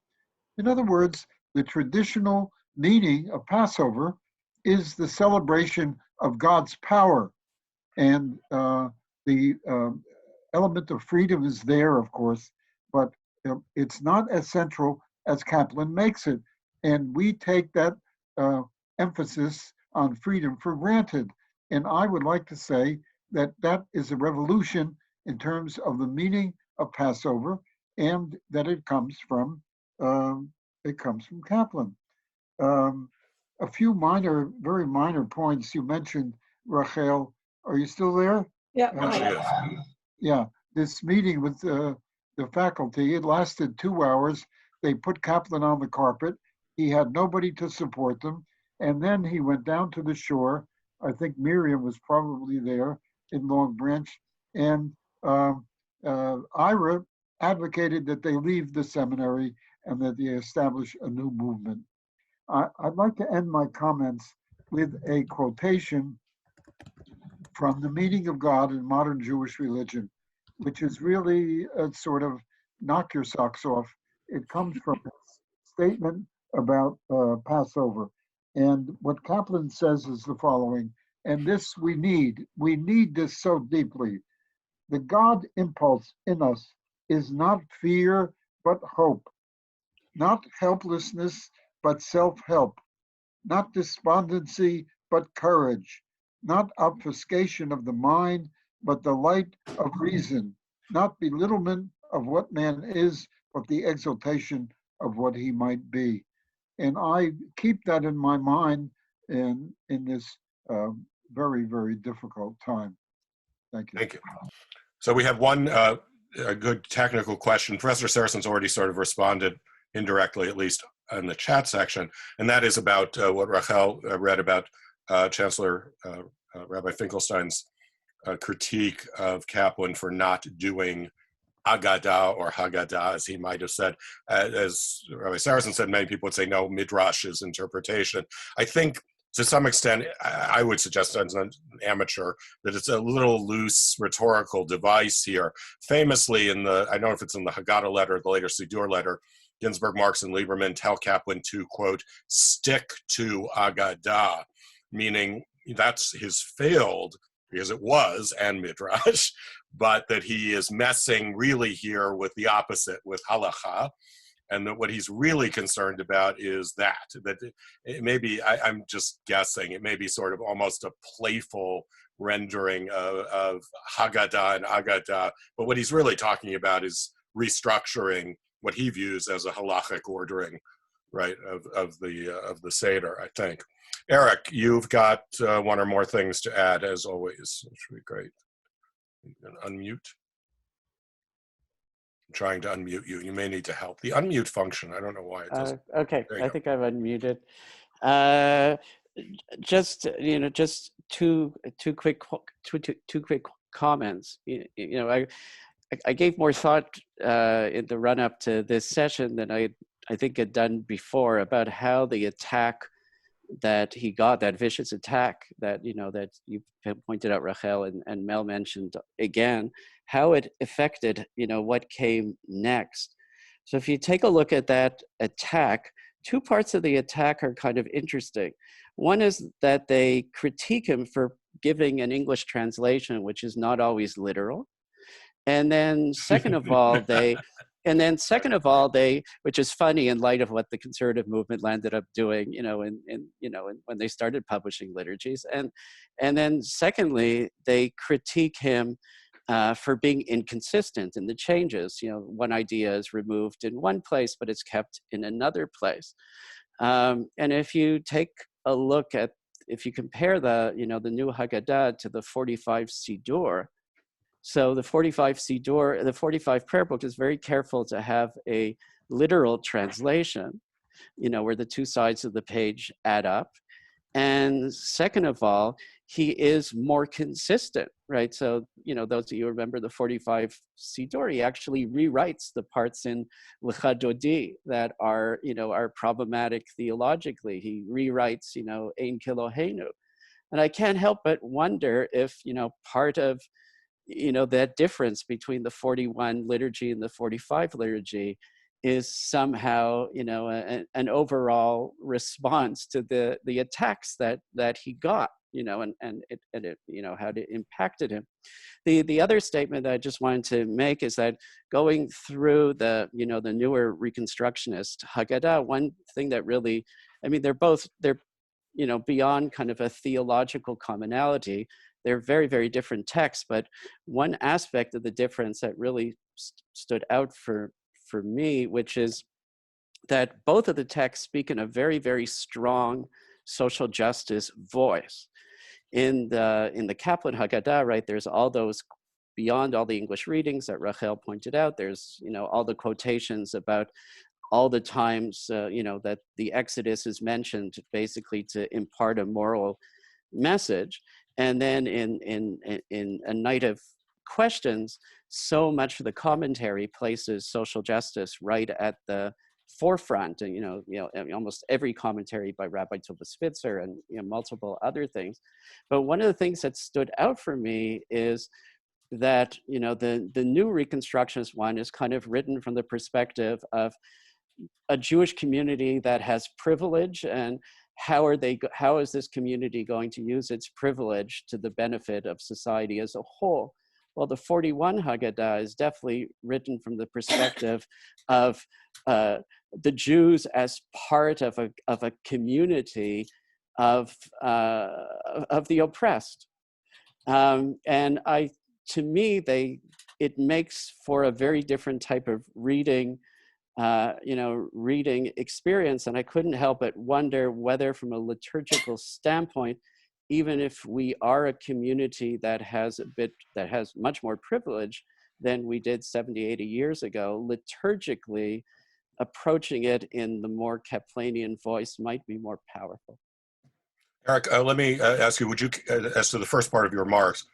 In other words, the traditional meaning of Passover is the celebration of God's power. And the element of freedom is there, of course, but it's not as central as Kaplan makes it. And we take that emphasis on freedom for granted. And I would like to say that that is a revolution in terms of the meaning of Passover, and that it comes from Kaplan. a few minor, very minor points. You mentioned, Rachel, are you still there? Yeah. Yeah, this meeting with the faculty, it lasted 2 hours. They put Kaplan on the carpet. He had nobody to support them. And then he went down to the shore. I think Miriam was probably there in Long Branch. And Ira advocated that they leave the seminary and that they establish a new movement. I'd like to end my comments with a quotation from the Meaning of God in Modern Jewish Religion, which is really a sort of knock your socks off. It comes from a statement about Passover. And what Kaplan says is the following, and this we need this so deeply. The God impulse in us is not fear, but hope, not helplessness, but self-help, not despondency, but courage, not obfuscation of the mind, but the light of reason, not belittlement of what man is, but the exaltation of what he might be. And I keep that in my mind in this very, very difficult time. Thank you. Thank you. So we have one a good technical question. Professor Saracen's already sort of responded indirectly, at least in the chat section, and that is about what Rachel read about Chancellor Rabbi Finkelstein's critique of Kaplan for not doing Haggadah or Haggadah, as he might have said. As Rabbi Saracen said, many people would say, no, Midrash's interpretation. I think to some extent, I would suggest as an amateur that it's a little loose rhetorical device here. Famously in the, I don't know if it's in the Haggadah letter, the later Siddur letter, Ginsburg, Marx, and Lieberman tell Kaplan to, quote, stick to Haggadah, meaning that's his failed, because it was, and Midrash, but that he is messing really here with the opposite, with halacha, and that what he's really concerned about is that it may be, I'm just guessing, it may be sort of almost a playful rendering of Haggadah and Agadah, but what he's really talking about is restructuring what he views as a halachic ordering, right, of the Seder, I think. Eric, you've got one or more things to add, as always, which would be great. You can unmute. I'm trying to unmute you. You may need to help. The unmute function, I don't know why it doesn't. Okay, I think I've unmuted. Just two quick comments. I gave more thought in the run up to this session than I think had done before about how the attack that he got, that vicious attack that that you pointed out, Rachel, and Mel mentioned again, how it affected what came next. So if you take a look at that attack, two parts of the attack are kind of interesting. One is that they critique him for giving an English translation, which is not always literal. And then second of all, which is funny in light of what the conservative movement landed up doing, when they started publishing liturgies. And then secondly, they critique him for being inconsistent in the changes. One idea is removed in one place, but it's kept in another place. And if you take a look at, if you compare the new Haggadah to the 45 Siddur, so the 45 Siddur, the 45 prayer book is very careful to have a literal translation, where the two sides of the page add up. And second of all, he is more consistent, right? So, those of you who remember the 45 Siddur, he actually rewrites the parts in Lecha Dodi that are problematic theologically. He rewrites, Ein Kilohenu. And I can't help but wonder if, part of that difference between the 41 liturgy and the 45 liturgy is somehow, an overall response to the attacks that he got, and it how it impacted him. The other statement that I just wanted to make is that going through the newer Reconstructionist Haggadah, one thing that really, they're beyond kind of a theological commonality. They're very, very different texts, but one aspect of the difference that really stood out for me, which is that both of the texts speak in a very, very strong social justice voice. In the Kaplan Haggadah, right, there's all those, beyond all the English readings that Rachel pointed out, there's, you know, all the quotations about all the times, you know, that the Exodus is mentioned basically to impart a moral message. And then in A Night of Questions, so much of the commentary places social justice right at the forefront, and you know, almost every commentary by Rabbi Tova Spitzer and, you know, multiple other things. But one of the things that stood out for me is that, you know, the new Reconstructionist one is kind of written from the perspective of a Jewish community that has privilege, and how is this community going to use its privilege to the benefit of society as a whole? Well, the 41 Haggadah is definitely written from the perspective of the Jews as part of a community of the oppressed, and to me, it makes for a very different type of reading, reading experience. And I couldn't help but wonder whether, from a liturgical standpoint, even if we are a community that has much more privilege than we did 70, 80 years ago, liturgically approaching it in the more Kaplanian voice might be more powerful. Eric, let me ask you, as to the first part of your remarks,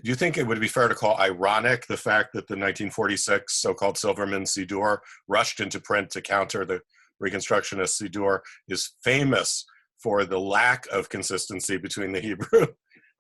do you think it would be fair to call ironic the fact that the 1946 so-called Silverman Siddur, rushed into print to counter the Reconstructionist Siddur, is famous for the lack of consistency between the Hebrew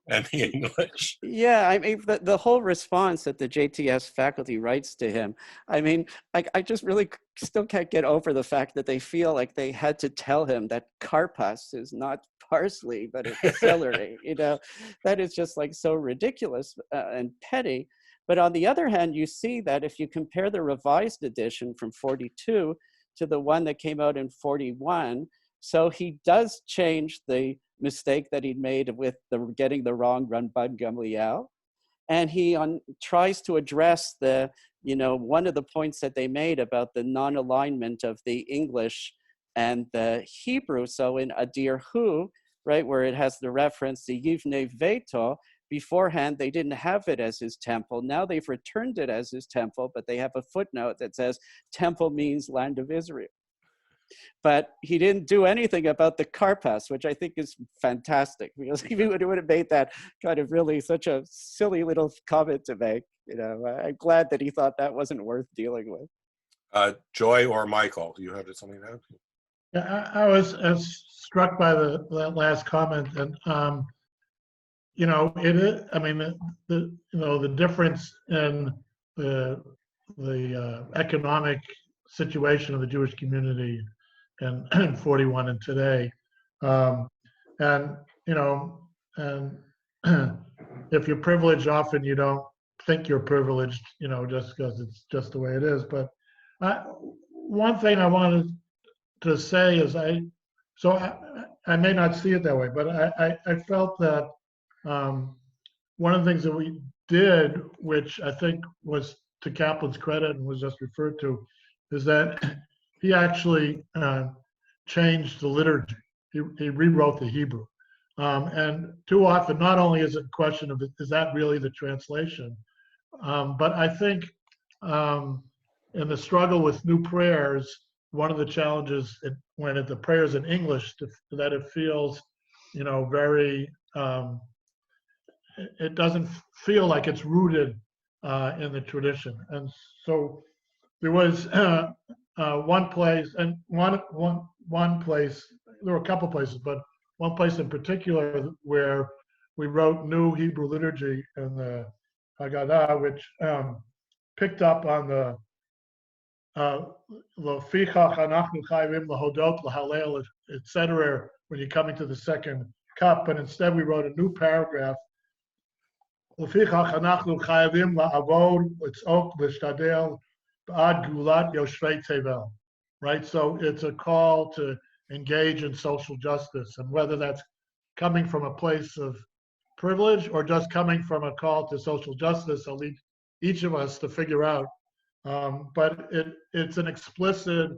and the English? Yeah, I mean, the whole response that the JTS faculty writes to him, I mean, I just really still can't get over the fact that they feel like they had to tell him that karpas is not parsley, but it's celery. You know, that is just like so ridiculous and petty. But on the other hand, you see that if you compare the revised edition from 42 to the one that came out in 41, so he does change the mistake that he'd made with getting the wrong Ramban Gamliel, and he tries to address one of the points that they made about the non-alignment of the English and the Hebrew. So in Adir Hu, right, where it has the reference to Yivne Veto, beforehand they didn't have it as his temple. Now they've returned it as his temple, but they have a footnote that says temple means land of Israel. But he didn't do anything about the karpas, which I think is fantastic, because he would have made that kind of really such a silly little comment to make. You know, I'm glad that he thought that wasn't worth dealing with. Joy or Michael, do you have something to add? Yeah, I was struck by that last comment, and you know, it is. I mean, the difference in the economic situation of the Jewish community in 41 and today, and you know, and if you're privileged, often you don't think you're privileged, you know, just because it's just the way it is. But one thing I wanted to say is I may not see it that way, but I felt that one of the things that we did, which I think was to Kaplan's credit and was just referred to, is that he actually changed the liturgy. He rewrote the Hebrew. And too often, not only is it a question of, is that really the translation? But I think in the struggle with new prayers, one of the challenges when the prayer's in English, that it feels, you know, very, it doesn't feel like it's rooted in the tradition. And so there was one place, and one place, there were a couple places, but one place in particular where we wrote new Hebrew liturgy in the Haggadah, which picked up on the L'fichach anachnu chayvim lahodot lahalel, etc. when you're coming to the second cup, but instead we wrote a new paragraph. L'fichach anachnu chayvim la'avod litzok l'shtadel ba'ad gulat yoshvei tevel. Right, so it's a call to engage in social justice, and whether that's coming from a place of privilege or just coming from a call to social justice, I'll leave each of us to figure out. But it's an explicit,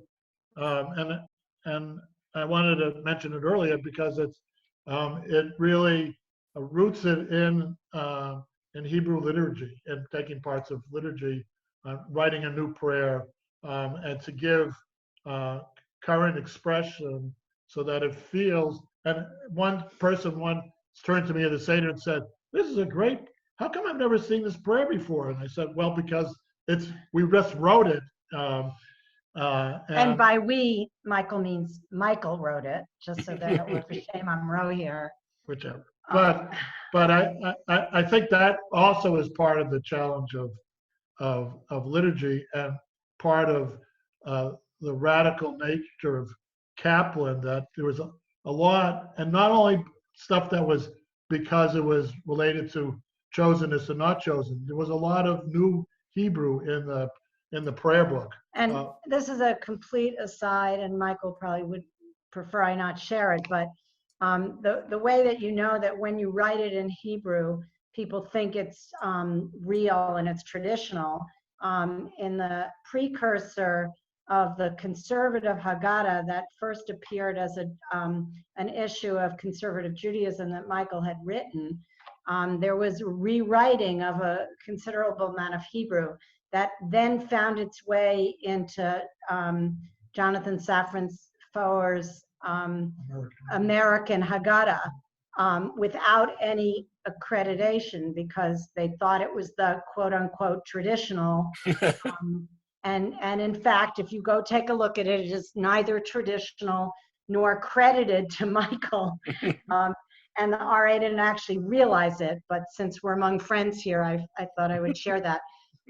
and I wanted to mention it earlier because it really roots it in Hebrew liturgy and taking parts of liturgy, writing a new prayer, and to give current expression so that it feels. And one person once turned to me at the Seder and said, "This is a great. How come I've never seen this prayer before?" And I said, "Well, because we just wrote it." And by we, Michael means Michael wrote it, just so that it was a shame I'm row here. Whichever. But I think that also is part of the challenge of liturgy and part of the radical nature of Kaplan, that there was a lot, and not only stuff that was because it was related to chosenness and not chosen. There was a lot of new Hebrew in the prayer book. And this is a complete aside, and Michael probably would prefer I not share it, but the way that you know that when you write it in Hebrew, people think it's real and it's traditional. In the precursor of the conservative Haggadah that first appeared as an issue of conservative Judaism that Michael had written, there was rewriting of a considerable amount of Hebrew that then found its way into Jonathan Safran Foer's American Haggadah without any accreditation, because they thought it was the quote unquote traditional. And in fact, if you go take a look at it, it is neither traditional nor credited to Michael. And the RA didn't actually realize it, but since we're among friends here, I thought I would share that.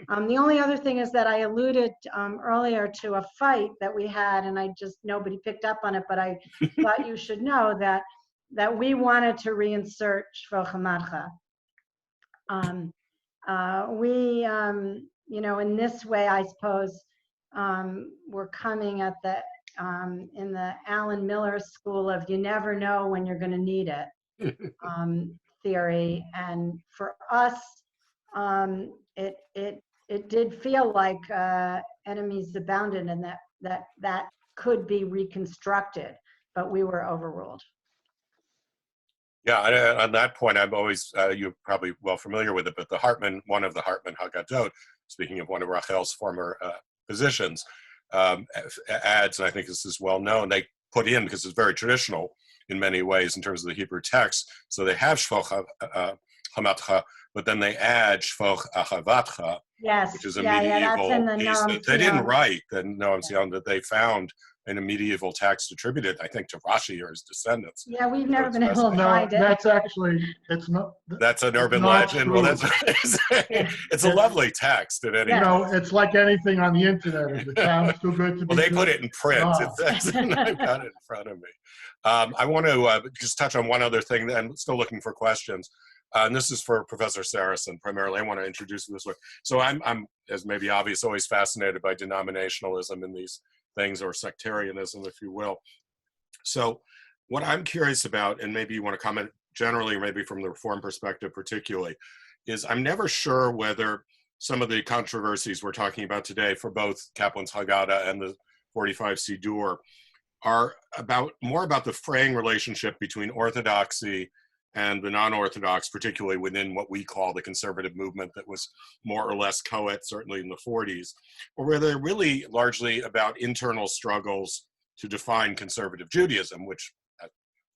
The only other thing is that I alluded earlier to a fight that we had, and nobody picked up on it, but I thought you should know that we wanted to reinsert Shvoch HaMatcha. In this way, I suppose, we're coming at in the Alan Miller school of you never know when you're going to need it theory. And for us, it did feel like enemies abounded, and that could be reconstructed, but we were overruled. Yeah, on that point, I'm always, you're probably well familiar with it, but one of the Hartman Haggadot, speaking of one of Rachel's former positions, adds, and I think this is well known, they put in, because it's very traditional in many ways in terms of the Hebrew text, so they have Shvoch HaMatcha, but then they add Shvoch Achavatcha, yes, which is a medieval piece that they didn't write, and Noam Sion, that they found in a medieval text attributed, I think, to Rashi or his descendants. Yeah, we've never been able to find it. That's actually, it's not. That's an urban legend. Well, that's it's a lovely text. At any it's like anything on the internet. If it sounds too good to be they true, put it in print. I've got it in front of me. I want to just touch on one other thing. I'm still looking for questions. And this is for Professor Saracen primarily. I want to introduce it this way. So I'm, as may be obvious, always fascinated by denominationalism in these things, or sectarianism, if you will. So what I'm curious about, and maybe you want to comment generally, or maybe from the Reform perspective particularly, is I'm never sure whether some of the controversies we're talking about today for both Kaplan's Haggadah and the 45 Siddur are more about the fraying relationship between orthodoxy and the non-Orthodox, particularly within what we call the conservative movement that was more or less co-ed, certainly in the 40s, or where they're really largely about internal struggles to define conservative Judaism, which,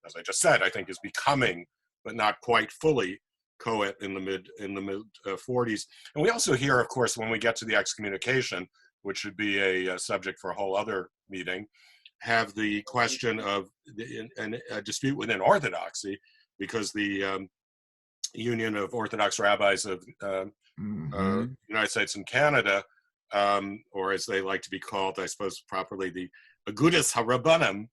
as I just said, I think is becoming, but not quite fully, co-ed in the mid 40s. And we also hear, of course, when we get to the excommunication, which should be a subject for a whole other meeting, have the question of a dispute within Orthodoxy, because the Union of Orthodox Rabbis of United States and Canada, or as they like to be called, I suppose properly, the Agudas HaRabbanim,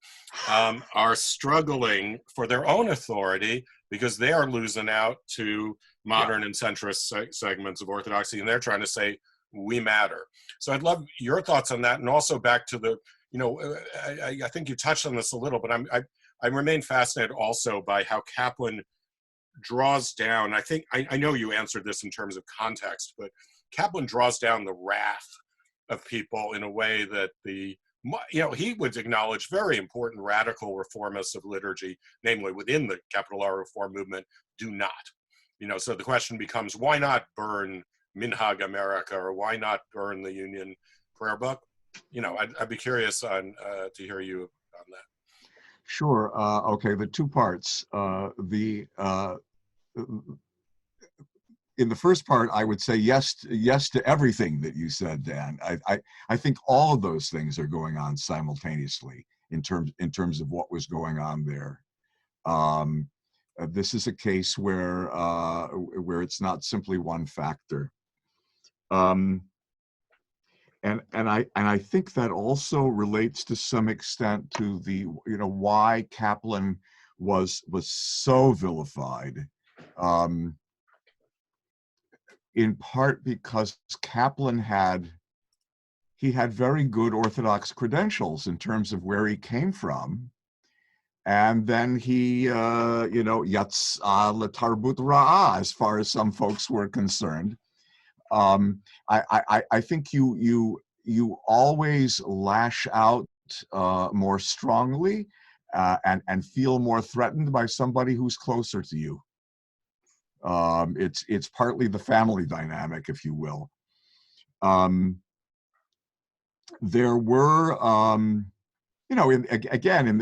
are struggling for their own authority because they are losing out to modern and centrist segments of Orthodoxy, and they're trying to say, we matter. So I'd love your thoughts on that, and also back to the, I think you touched on this a little, but I remain fascinated also by how Kaplan draws down, I know you answered this in terms of context, but Kaplan draws down the wrath of people in a way that the he would acknowledge very important radical reformists of liturgy, namely within the capital R reform movement, do not. So the question becomes, why not burn Minhag America, or why not burn the Union prayer book? I'd be curious to hear you on that. Sure. Okay, the two parts. In the first part, I would say yes to everything that you said, Dan. I think all of those things are going on simultaneously in terms of what was going on there. This is a case where it's not simply one factor. And I think that also relates to some extent to the why Kaplan was so vilified. In part because Kaplan had very good Orthodox credentials in terms of where he came from. And then he, yatz l'tarbut ra'ah, as far as some folks were concerned. I think you always lash out more strongly and feel more threatened by somebody who's closer to you. It's partly the family dynamic, if you will. There were, again, in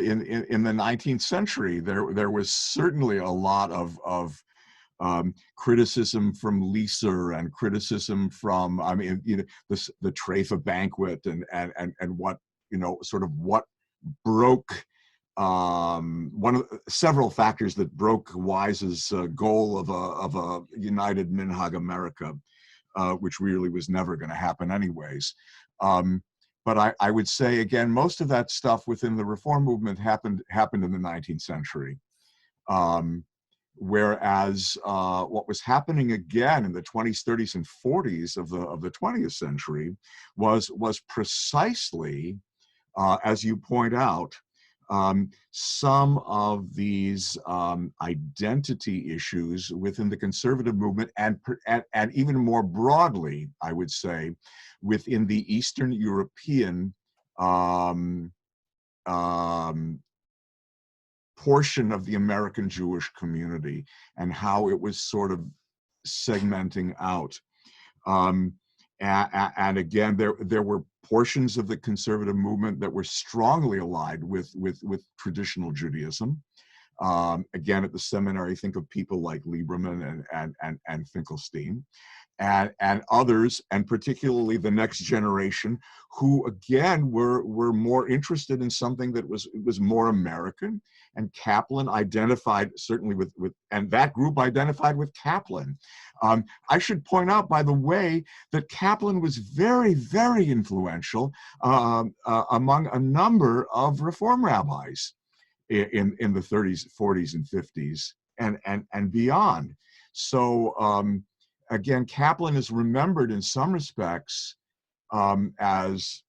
the 19th century, there was certainly a lot of criticism from Leeser and criticism from, the Treifa banquet and what, sort of what broke, one of several factors that broke Wise's goal of a united Minhag America, which really was never going to happen anyways. But I would say, again, most of that stuff within the reform movement happened in the 19th century. Whereas what was happening again in the 20s, 30s, and 40s of the 20th century was precisely, as you point out, some of these identity issues within the conservative movement, and even more broadly, I would say, within the Eastern European portion of the American Jewish community, and how it was sort of segmenting out. And again, there were portions of the conservative movement that were strongly allied with traditional Judaism. Again, at the seminary, think of people like Lieberman and Finkelstein, and others, and particularly the next generation, who again were more interested in something that was more American. And Kaplan identified certainly with and that group identified with Kaplan. I should point out, by the way, that Kaplan was very, very influential among a number of Reform rabbis in the 30s, 40s, and 50s, and beyond. So again, Kaplan is remembered in some respects as,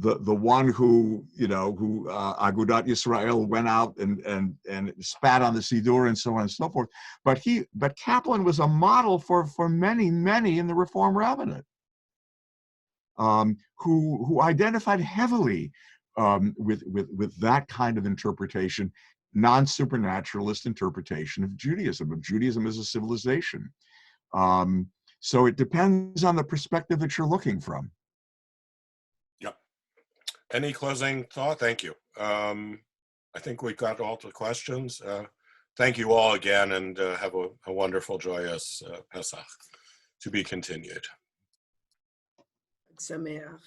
the one who Agudat Yisrael went out and spat on the Siddur and so on and so forth. But Kaplan was a model for many in the Reform rabbinate, who identified heavily with that kind of interpretation, non-supernaturalist interpretation of Judaism as a civilization. So it depends on the perspective that you're looking from. Yep. Any closing thought? Thank you. I think we've got all the questions. Thank you all again, and have a wonderful, joyous Pesach. To be continued. Sameach.